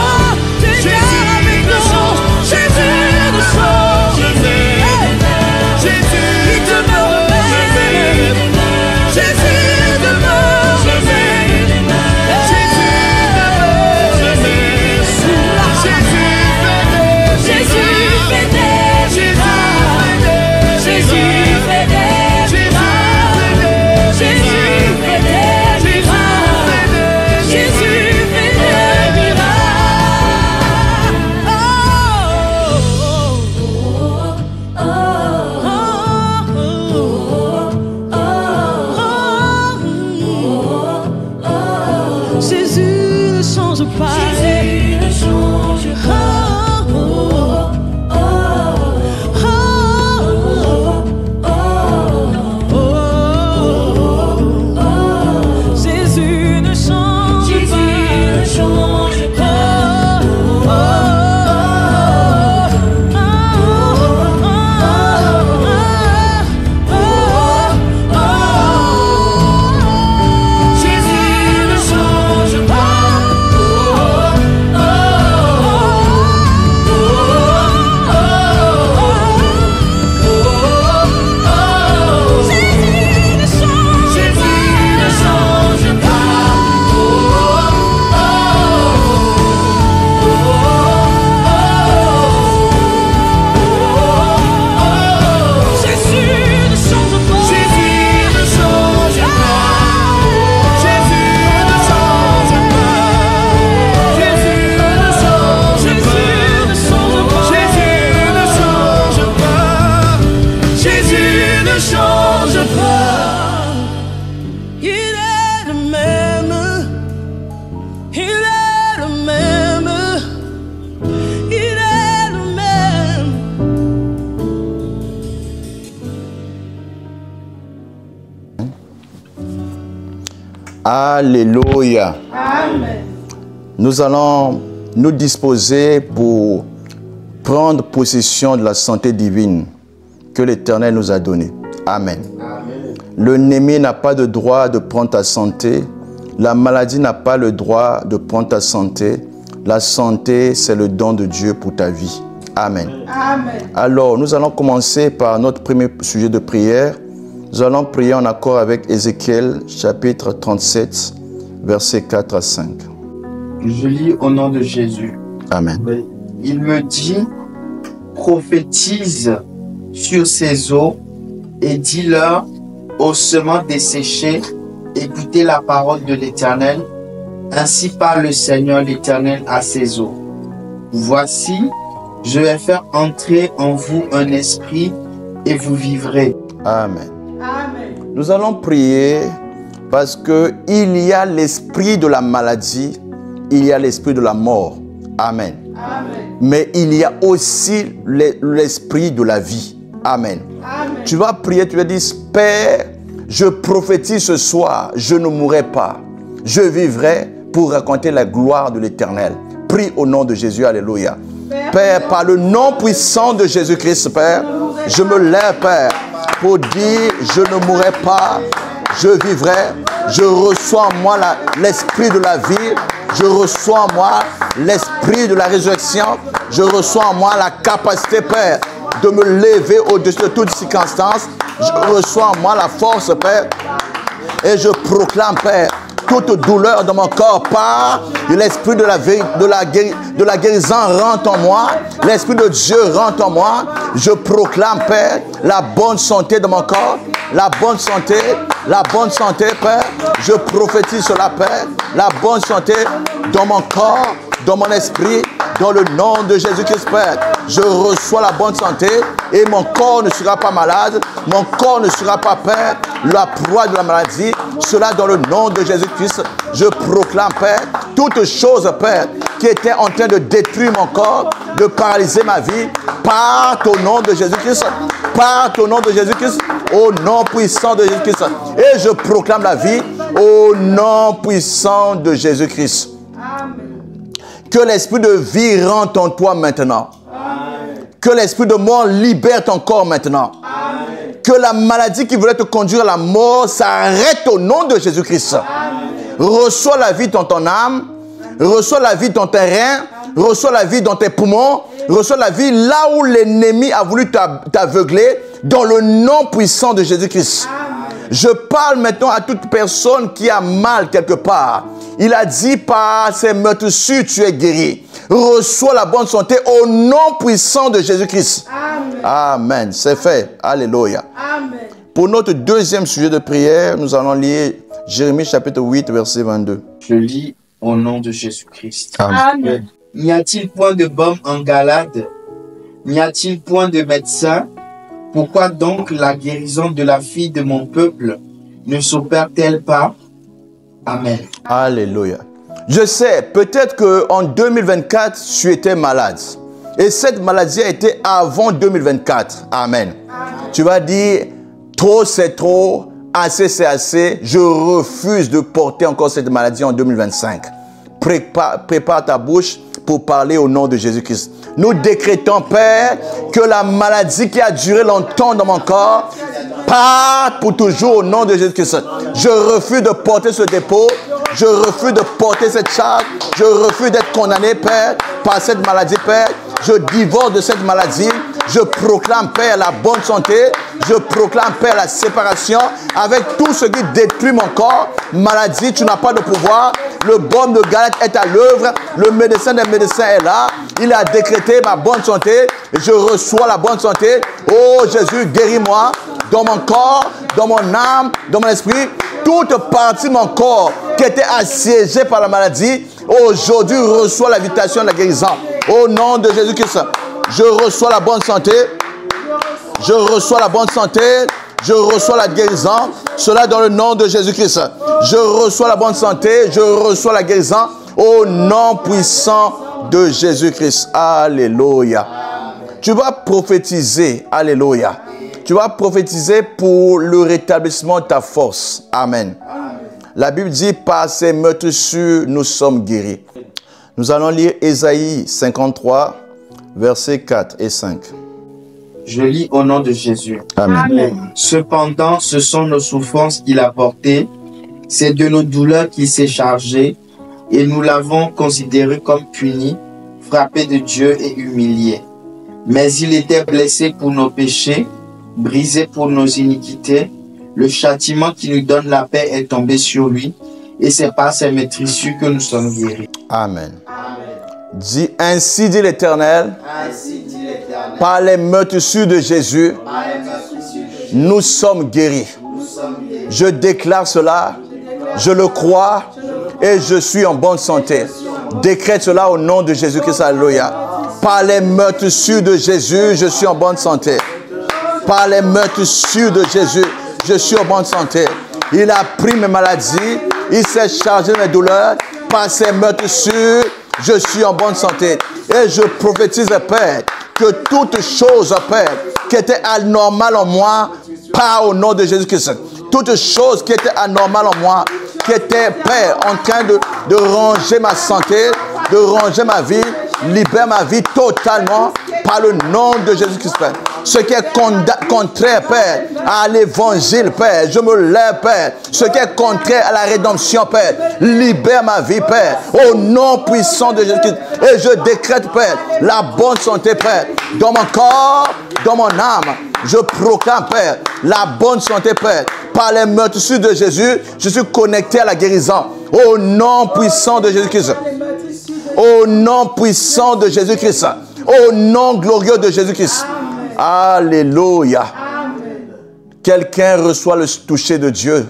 pas. Jésus demeure. Jésus demeure. Alléluia. Amen. Nous allons nous disposer pour prendre possession de la santé divine que l'Éternel nous a donnée. Amen. L'ennemi n'a pas de droit de prendre ta santé. La maladie n'a pas le droit de prendre ta santé. La santé, c'est le don de Dieu pour ta vie. Amen. Amen. Alors, nous allons commencer par notre premier sujet de prière. Nous allons prier en accord avec Ézéchiel, chapitre 37, versets 4 à 5. Je lis au nom de Jésus. Amen. Il me dit, prophétise sur ces eaux et dis-leur, ossements desséchés, écoutez la parole de l'Éternel. Ainsi parle le Seigneur l'Éternel à ces eaux. Voici, je vais faire entrer en vous un esprit et vous vivrez. Amen. Amen. Nous allons prier parce qu'il y a l'esprit de la maladie, il y a l'esprit de la mort. Amen. Mais il y a aussi l'esprit de la vie. Amen. Tu vas prier, tu vas dire, Père, je prophétise ce soir, je ne mourrai pas. Je vivrai pour raconter la gloire de l'Éternel. Prie au nom de Jésus, alléluia. Père, par le nom puissant de Jésus-Christ, Père, je me lève, Père, pour dire, je ne mourrai pas, je vivrai. Je reçois en moi l'esprit de la vie. Je reçois en moi l'esprit de la résurrection. Je reçois en moi la capacité, Père, de me lever au-dessus de toutes circonstances. Je reçois en moi la force, Père. Et je proclame, Père, toute douleur dans mon corps part. L'esprit de la guérison rentre en moi. L'esprit de Dieu rentre en moi. Je proclame, Père, la bonne santé de mon corps. La bonne santé, Père. Je prophétise sur la Père. La bonne santé dans mon corps, dans mon esprit, dans le nom de Jésus-Christ, Père. Je reçois la bonne santé et mon corps ne sera pas malade. Mon corps ne sera pas, Père, la proie de la maladie. Cela dans le nom de Jésus-Christ. Je proclame, Père, toute chose, Père, qui était en train de détruire mon corps, de paralyser ma vie, par ton nom de Jésus-Christ, par ton nom de Jésus-Christ, au nom puissant de Jésus-Christ. Et je proclame la vie au nom puissant de Jésus-Christ. Que l'esprit de vie rentre en toi maintenant. Que l'esprit de mort libère ton corps maintenant. Que la maladie qui voulait te conduire à la mort s'arrête au nom de Jésus-Christ. Reçois la vie dans ton âme. Reçois la vie dans tes reins. Reçois la vie dans tes poumons. Reçois la vie là où l'ennemi a voulu t'aveugler. Dans le nom puissant de Jésus-Christ. Je parle maintenant à toute personne qui a mal quelque part. Il a dit par ses meurtrissures tu es guéri. Reçois la bonne santé au nom puissant de Jésus-Christ. Amen. Amen. C'est fait. Alléluia. Amen. Pour notre deuxième sujet de prière, nous allons lire Jérémie chapitre 8, verset 22. Je lis au nom de Jésus-Christ. Amen. Amen. N'y a-t-il point de baume en Galade? N'y a-t-il point de médecin? Pourquoi donc la guérison de la fille de mon peuple ne s'opère-t-elle pas? Amen. Alléluia. Je sais, peut-être qu'en 2024, tu étais malade. Et cette maladie a été avant 2024. Amen. Tu vas dire, trop c'est trop, assez c'est assez. Je refuse de porter encore cette maladie en 2025. Prépare ta bouche pour parler au nom de Jésus-Christ. Nous décrétons, Père, que la maladie qui a duré longtemps dans mon corps part pour toujours au nom de Jésus-Christ. Je refuse de porter ce dépôt. Je refuse de porter cette charge. Je refuse d'être condamné, Père, par cette maladie, Père. Je divorce de cette maladie. Je proclame, Père, la bonne santé. Je proclame, Père, la séparation avec tout ce qui détruit mon corps. Maladie, tu n'as pas de pouvoir. Le baume de Galate est à l'œuvre. Le médecin des médecins est là. Il a décrété ma bonne santé. Je reçois la bonne santé. Oh Jésus, guéris-moi dans mon corps, dans mon âme, dans mon esprit. Toute partie de mon corps qui était assiégée par la maladie, aujourd'hui reçoit l'invitation de la guérison. Au nom de Jésus-Christ, je reçois la bonne santé. Je reçois la bonne santé. Je reçois la guérison. Cela dans le nom de Jésus-Christ. Je reçois la bonne santé. Je reçois la guérison. Au nom puissant de Jésus-Christ. Alléluia. Tu vas prophétiser. Alléluia. Tu vas prophétiser pour le rétablissement de ta force. Amen. La Bible dit, par ses meurtrissures, nous sommes guéris. Nous allons lire Ésaïe 53, versets 4 et 5. Je lis au nom de Jésus. Amen. Amen. Cependant, ce sont nos souffrances qu'il a portées, c'est de nos douleurs qu'il s'est chargé, et nous l'avons considéré comme puni, frappé de Dieu et humilié. Mais il était blessé pour nos péchés, brisé pour nos iniquités. Le châtiment qui nous donne la paix est tombé sur lui, et c'est par ses meurtrissures que nous sommes guéris. Amen. Dis, ainsi dit l'Éternel, par les meurtrissures de Jésus, nous sommes guéris. Je déclare cela, je le crois, et je suis en bonne santé. Décrète cela au nom de Jésus-Christ. Alléluia. Par les meurtrissures de Jésus, je suis en bonne santé. Par les meurtrissures de Jésus, je suis en bonne santé. Il a pris mes maladies, il s'est chargé de mes douleurs. Par ses meurtrissures, je suis en bonne santé. Et je prophétise, Père, que toute chose, Père, qui était anormale en moi, part au nom de Jésus-Christ. Toute chose qui était anormale en moi, qui était, Père, en train de ranger ma santé, de ranger ma vie, libère ma vie totalement par le nom de Jésus-Christ, Père. Ce qui est contraire, Père, à l'évangile, Père, je me lève, Père. Ce qui est contraire à la rédemption, Père, libère ma vie, Père, au nom puissant de Jésus-Christ. Et je décrète, Père, la bonne santé, Père, dans mon corps, dans mon âme. Je proclame, Père, la bonne santé, Père. Par les meurtrissures de Jésus, je suis connecté à la guérison. Au nom puissant de Jésus-Christ. Au nom puissant de Jésus-Christ. Au nom glorieux de Jésus-Christ. Alléluia. Quelqu'un reçoit le toucher de Dieu.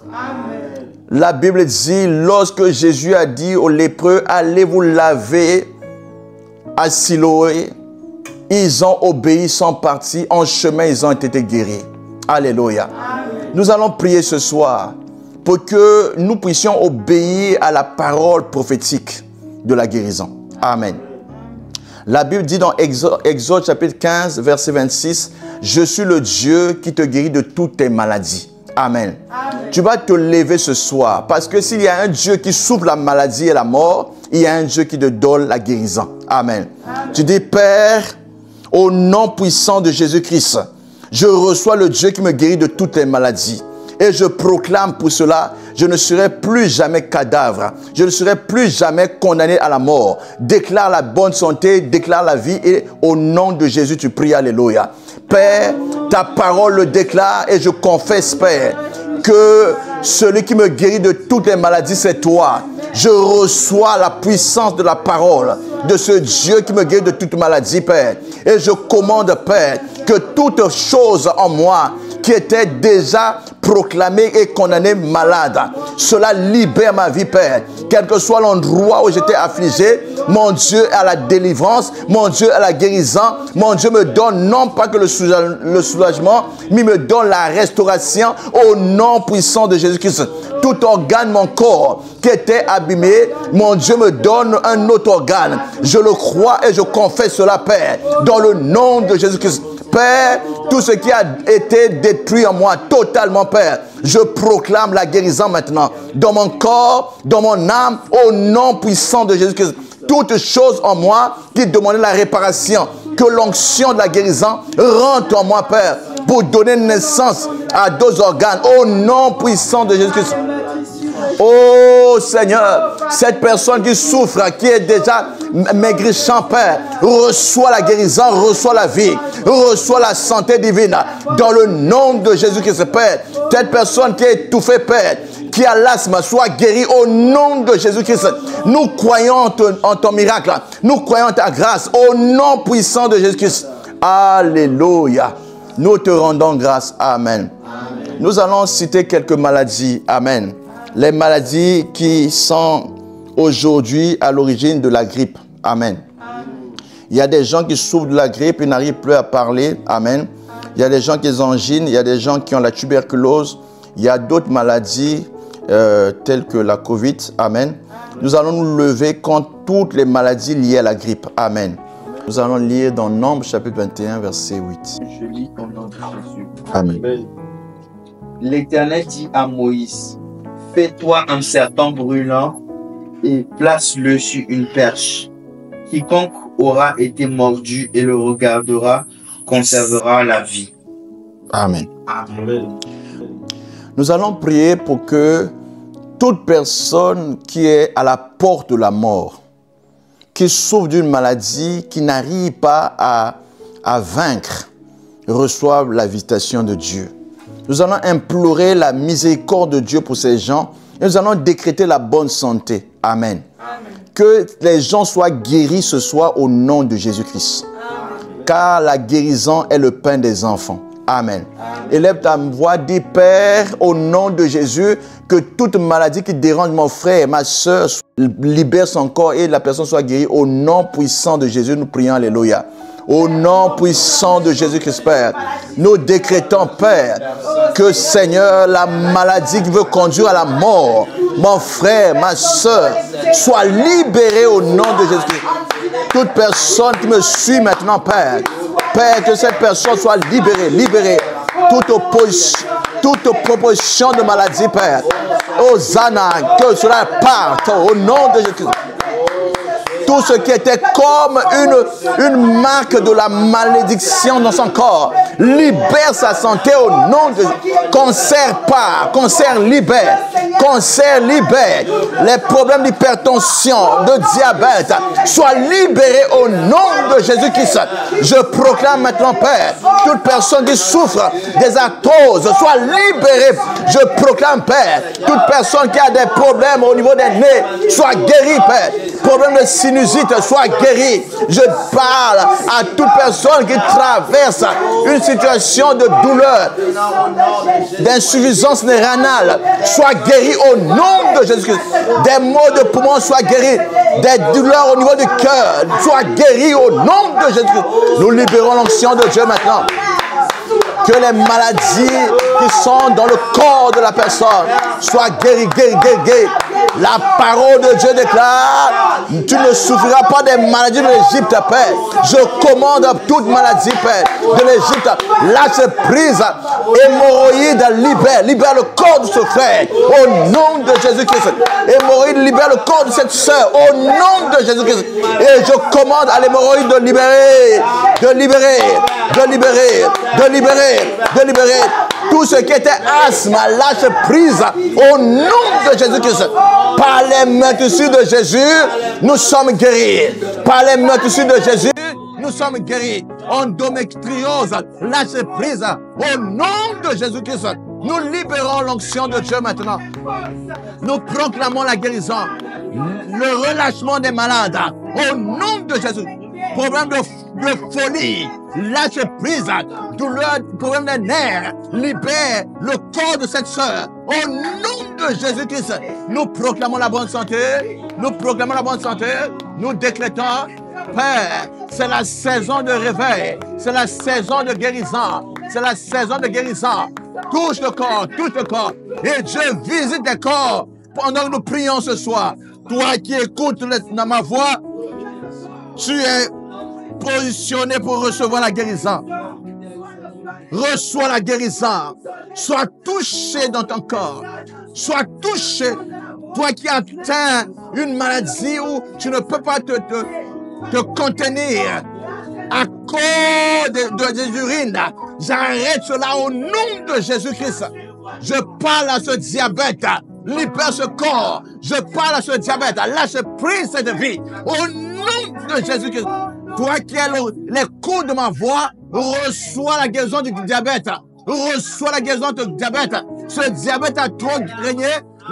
Amen. La Bible dit, lorsque Jésus a dit aux lépreux, allez vous laver à Siloé, ils ont obéi, sont partis, en chemin ils ont été guéris. Alléluia. Amen. Nous allons prier ce soir pour que nous puissions obéir à la parole prophétique de la guérison. Amen. La Bible dit dans Exode chapitre 15, verset 26, « Je suis le Dieu qui te guérit de toutes tes maladies. » Amen. Amen. Tu vas te lever ce soir parce que s'il y a un Dieu qui souffle la maladie et la mort, il y a un Dieu qui te donne la guérison. Amen. Amen. Tu dis, Père, au nom puissant de Jésus-Christ, je reçois le Dieu qui me guérit de toutes les maladies. Et je proclame pour cela, je ne serai plus jamais cadavre. Je ne serai plus jamais condamné à la mort. Déclare la bonne santé, déclare la vie et au nom de Jésus, tu pries, alléluia. Père, ta parole le déclare et je confesse, Père, que celui qui me guérit de toutes les maladies, c'est toi. Je reçois la puissance de la parole de ce Dieu qui me guérit de toute maladie, Père. Et je commande, Père, que toute chose en moi qui était déjà proclamé et condamné malade, cela libère ma vie, Père. Quel que soit l'endroit où j'étais affligé, mon Dieu a la délivrance, mon Dieu a la guérison, mon Dieu me donne non pas que le soulagement, mais me donne la restauration au nom puissant de Jésus-Christ. Tout organe, mon corps qui était abîmé, mon Dieu me donne un autre organe. Je le crois et je confesse cela, Père, dans le nom de Jésus-Christ. Père, tout ce qui a été détruit en moi, totalement, Père, je proclame la guérison maintenant, dans mon corps, dans mon âme, au nom puissant de Jésus-Christ. Toute chose en moi qui demandait la réparation, que l'onction de la guérison rentre en moi, Père, pour donner naissance à deux organes, au nom puissant de Jésus-Christ. Oh Seigneur, cette personne qui souffre, qui est déjà maigrichant, Père, reçoit la guérison, reçoit la vie, reçoit la santé divine dans le nom de Jésus-Christ, Père. Cette personne qui est étouffée, Père, qui a l'asthme, soit guérie au nom de Jésus-Christ. Nous croyons en ton miracle, nous croyons en ta grâce, au nom puissant de Jésus-Christ. Alléluia. Nous te rendons grâce. Amen. Amen. Nous allons citer quelques maladies. Amen. Les maladies qui sont aujourd'hui à l'origine de la grippe. Amen. Amen. Il y a des gens qui souffrent de la grippe, ils n'arrivent plus à parler. Amen. Il y a des gens qui ont angines, il y a des gens qui ont la tuberculose. Il y a d'autres maladies telles que la Covid. Amen. Nous allons nous lever contre toutes les maladies liées à la grippe. Amen. Nous allons lire dans Nombres chapitre 21, verset 8. Je lis au nom de Jésus. Amen. L'Éternel dit à Moïse, fais-toi un serpent brûlant et place-le sur une perche. Quiconque aura été mordu et le regardera conservera la vie. Amen. Amen. Nous allons prier pour que toute personne qui est à la porte de la mort, qui souffre d'une maladie, qui n'arrive pas à vaincre, reçoive la visitation de Dieu. Nous allons implorer la miséricorde de Dieu pour ces gens et nous allons décréter la bonne santé. Amen. Amen. Que les gens soient guéris ce soir au nom de Jésus-Christ. Car la guérison est le pain des enfants. Amen. Amen. Élève ta voix, dis Père, au nom de Jésus, que toute maladie qui dérange mon frère et ma soeur libère son corps et la personne soit guérie. Au nom puissant de Jésus, nous prions, alléluia. Au nom puissant de Jésus-Christ, Père, nous décrétons, Père, que, Seigneur, la maladie qui veut conduire à la mort, mon frère, ma soeur, soit libérée au nom de Jésus-Christ. Toute personne qui me suit maintenant, Père, Père, que cette personne soit libérée, libérée. Toute proposition de maladie, Père. Hosanna, que cela parte au nom de Jésus-Christ. Tout ce qui était comme une marque de la malédiction dans son corps, libère sa santé au nom de Jésus. Cancer part, cancer libère, cancer libère. Les problèmes d'hypertension, de diabète, soient libérés au nom de Jésus-Christ. Je proclame maintenant, Père, toute personne qui souffre des arthroses soit libérée. Je proclame, Père, toute personne qui a des problèmes au niveau des nez soit guérie, Père. Problème de sinusite soit guéri. Je parle à toute personne qui traverse une situation de douleur, d'insuffisance rénale, soit guéri au nom de Jésus-Christ. Des maux de poumon soient guéris. Des douleurs au niveau du cœur soient guéris au nom de Jésus-Christ. Nous libérons l'onction de Dieu maintenant. Que les maladies qui sont dans le corps de la personne soient guéries, guéries. La parole de Dieu déclare, tu ne souffriras pas des maladies de l'Égypte, Père. Je commande toute maladie, Père, de l'Égypte. Lâche prise, hémorroïde, libère le corps de ce frère, au nom de Jésus-Christ. Hémorroïde, libère le corps de cette soeur, au nom de Jésus-Christ. Et je commande à l'hémorroïde de libérer tout ce qui était asthme, lâche prise au nom de Jésus-Christ. Par les meurtrissures de Jésus, nous sommes guéris. Par les meurtrissures de Jésus, nous sommes guéris. Endométriose, lâche prise au nom de Jésus-Christ. Nous libérons l'onction de Dieu maintenant. Nous proclamons la guérison, le relâchement des malades au nom de Jésus. Problème de folie, lâche prise, douleur, problème des nerfs, libère le corps de cette soeur. Au nom de Jésus-Christ, nous proclamons la bonne santé, nous proclamons la bonne santé, nous décrétons, Père, c'est la saison de réveil, c'est la saison de guérison, c'est la saison de guérison. Touche le corps, et Dieu visite les corps pendant que nous prions ce soir. Toi qui écoutes dans ma voix, tu es positionné pour recevoir la guérison. Reçois la guérison. Sois touché dans ton corps. Sois touché. Toi qui atteins une maladie où tu ne peux pas te contenir à cause des urines. J'arrête cela au nom de Jésus-Christ. Je parle à ce diabète. Libère ce corps. Je parle à ce diabète. Lâche prise cette vie. Au nom de Jésus-Christ. Toi qui as les coups de ma voix, reçois la guérison du diabète. Reçois la guérison du diabète. Ce diabète a trop régné.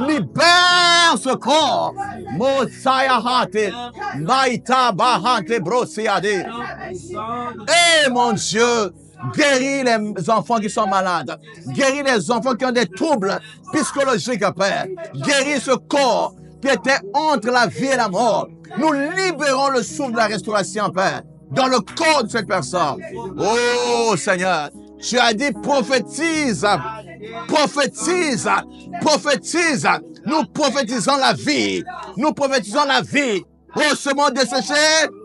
Libère ce corps. Mosaya hate. Maïta bahante brosiade. Eh mon Dieu. Guéris les enfants qui sont malades. Guéris les enfants qui ont des troubles psychologiques, Père. Guéris ce corps qui était entre la vie et la mort. Nous libérons le souffle de la restauration, Père, dans le corps de cette personne. Oh Seigneur, tu as dit prophétise, prophétise, prophétise. Nous prophétisons la vie. Nous prophétisons la vie. Au semence desséché,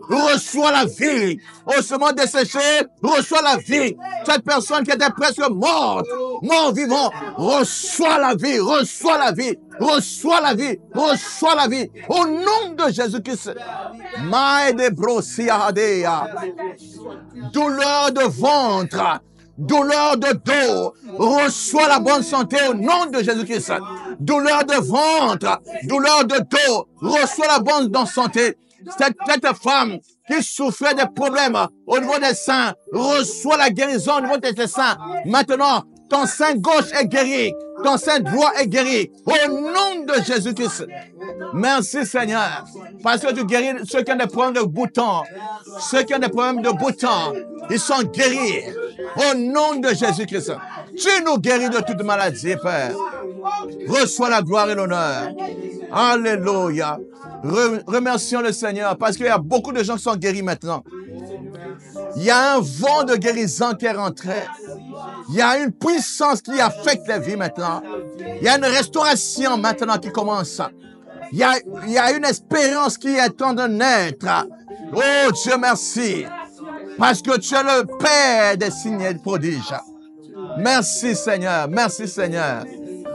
reçois la vie. Au semence desséché, reçois la vie. Cette personne qui était presque morte, mort vivant, reçois la vie, reçois la vie, reçois la vie, reçois la vie. Au nom de Jésus-Christ. Douleur de ventre, douleur de dos, reçois la bonne santé au nom de Jésus-Christ. Douleur de ventre, douleur de dos, reçois la bonne santé. Cette femme qui souffrait des problèmes au niveau des seins, reçois la guérison au niveau de tes seins. Maintenant, ton sein gauche est guéri, ton sein droit est guéri. Au nom de Jésus-Christ. Merci Seigneur, parce que tu guéris ceux qui ont des problèmes de boutons. Ceux qui ont des problèmes de boutons, ils sont guéris. Au nom de Jésus-Christ. Tu nous guéris de toute maladie, Père. Reçois la gloire et l'honneur. Alléluia. Remercions le Seigneur parce qu'il y a beaucoup de gens qui sont guéris maintenant. Il y a un vent de guérison qui est rentré. Il y a une puissance qui affecte la vie maintenant. Il y a une restauration maintenant qui commence. Il y a une espérance qui est en train de naître. Oh Dieu, merci. Parce que tu es le Père des signes et des prodiges. Merci Seigneur, merci Seigneur.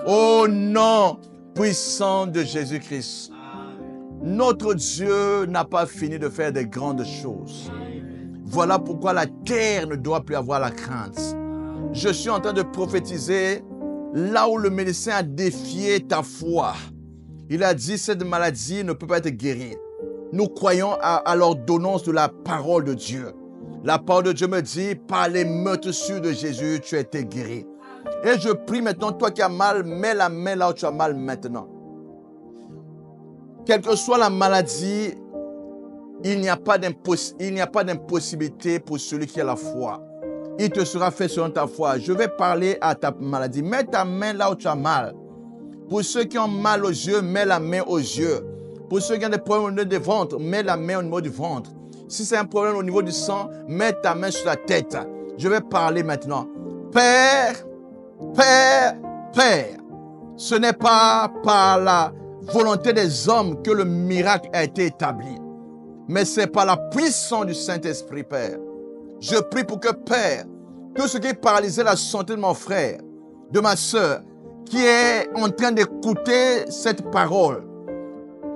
Au nom puissant de Jésus-Christ. Notre Dieu n'a pas fini de faire des grandes choses. Voilà pourquoi la terre ne doit plus avoir la crainte. Je suis en train de prophétiser là où le médecin a défié ta foi. Il a dit cette maladie ne peut pas être guérie. Nous croyons à l'ordonnance de la parole de Dieu. La parole de Dieu me dit, par les meurtrissures de Jésus, tu as été guéri. Et je prie maintenant, toi qui as mal, mets la main là où tu as mal maintenant. Quelle que soit la maladie, il n'y a pas d'impossibilité pour celui qui a la foi. Il te sera fait selon ta foi. Je vais parler à ta maladie. Mets ta main là où tu as mal. Pour ceux qui ont mal aux yeux, mets la main aux yeux. Pour ceux qui ont des problèmes au niveau du ventre, mets la main au niveau du ventre. Si c'est un problème au niveau du sang, mets ta main sur la tête. Je vais parler maintenant. Père, Père, Père, ce n'est pas par la volonté des hommes que le miracle a été établi, mais c'est par la puissance du Saint-Esprit, Père. Je prie pour que, Père, tout ce qui paralysait la santé de mon frère, de ma soeur, qui est en train d'écouter cette parole,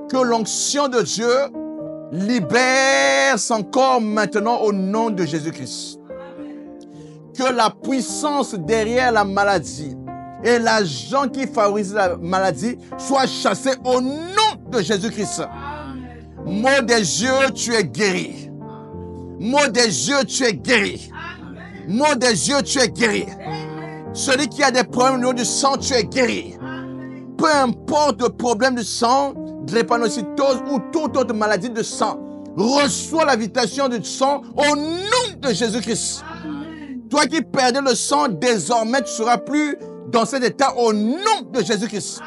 que l'onction de Dieu libère son corps maintenant au nom de Jésus-Christ. Que la puissance derrière la maladie et l'agent qui favorise la maladie soit chassé au nom de Jésus-Christ. Mot des yeux, tu es guéri. Mot des yeux, tu es guéri. Mot des yeux, tu es guéri. Celui qui a des problèmes au niveau du sang, tu es guéri. Peu importe le problème du sang, de l'épanocytose ou toute autre maladie de sang, reçois la visitation du sang au nom de Jésus-Christ. Toi qui perdais le sang, désormais tu ne seras plus dans cet état au nom de Jésus-Christ.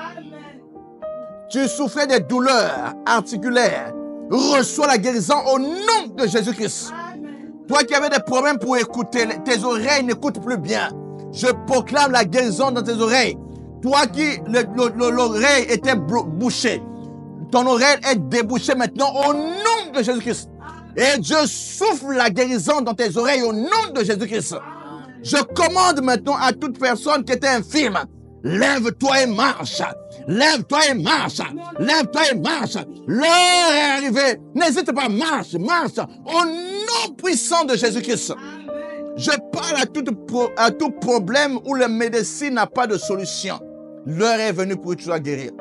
Tu souffrais des douleurs articulaires, reçois la guérison au nom de Jésus-Christ. Toi qui avais des problèmes pour écouter, tes oreilles n'écoutent plus bien. Je proclame la guérison dans tes oreilles. Toi qui, l'oreille était bouchée, ton oreille est débouchée maintenant au nom de Jésus-Christ. Et Dieu souffle la guérison dans tes oreilles au nom de Jésus-Christ. Je commande maintenant à toute personne qui était infirme, lève-toi et marche. Lève-toi et marche. Lève-toi et marche. L'heure est arrivée. N'hésite pas, marche, marche. Au nom puissant de Jésus-Christ. Je parle à tout problème où la médecine n'a pas de solution. L'heure est venue pour que tu sois guéri.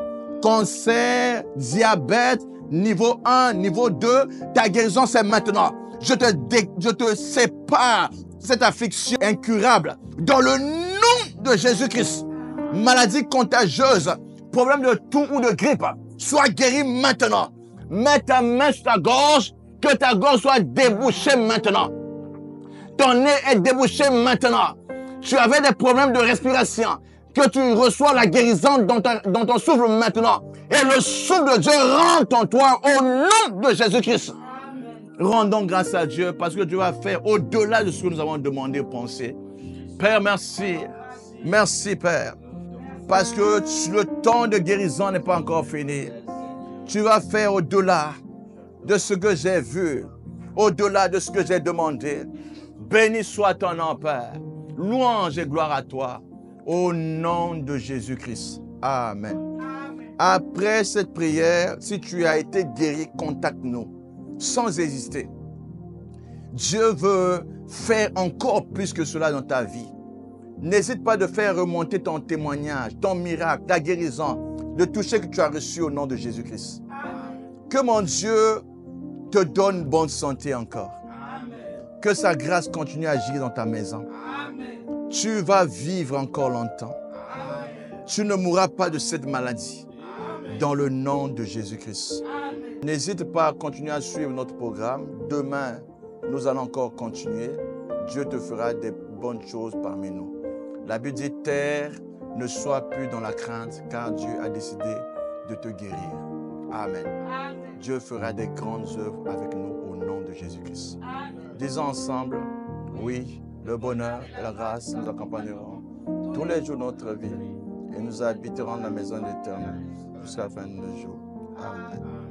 Cancer, diabète, niveau 1, niveau 2, ta guérison c'est maintenant. Je te sépare cette affliction incurable dans le nom de Jésus-Christ. Maladie contagieuse, problème de toux ou de grippe, sois guéri maintenant. Mets ta main sur ta gorge, que ta gorge soit débouchée maintenant. Ton nez est débouché maintenant. Tu avais des problèmes de respiration, que tu reçois la guérison dans ton souffle maintenant. Et le souffle de Dieu rentre en toi au nom de Jésus-Christ. Rendons grâce à Dieu parce que Dieu va faire au-delà de ce que nous avons demandé ou pensé. Père, merci. Merci, Père. Parce que le temps de guérison n'est pas encore fini. Tu vas faire au-delà de ce que j'ai vu, au-delà de ce que j'ai demandé. Béni soit ton nom, Père. Louange et gloire à toi. Au nom de Jésus-Christ. Amen. Après cette prière, si tu as été guéri, contacte-nous. Sans hésiter. Dieu veut faire encore plus que cela dans ta vie. N'hésite pas de faire remonter ton témoignage, ton miracle, ta guérison, de tout ce que tu as reçu au nom de Jésus-Christ. Que mon Dieu te donne bonne santé encore. Que sa grâce continue à agir dans ta maison. Tu vas vivre encore longtemps. Tu ne mourras pas de cette maladie. Dans le nom de Jésus-Christ. N'hésite pas à continuer à suivre notre programme. Demain, nous allons encore continuer. Dieu te fera des bonnes choses parmi nous. La Bible dit, terre, ne sois plus dans la crainte, car Dieu a décidé de te guérir. Amen. Dieu fera des grandes œuvres avec nous au nom de Jésus-Christ. Disons ensemble, oui, le bonheur et la grâce nous accompagneront tous les jours de notre vie et nous habiterons dans la maison de l'Éternel jusqu'à la fin de nos jours. Amen.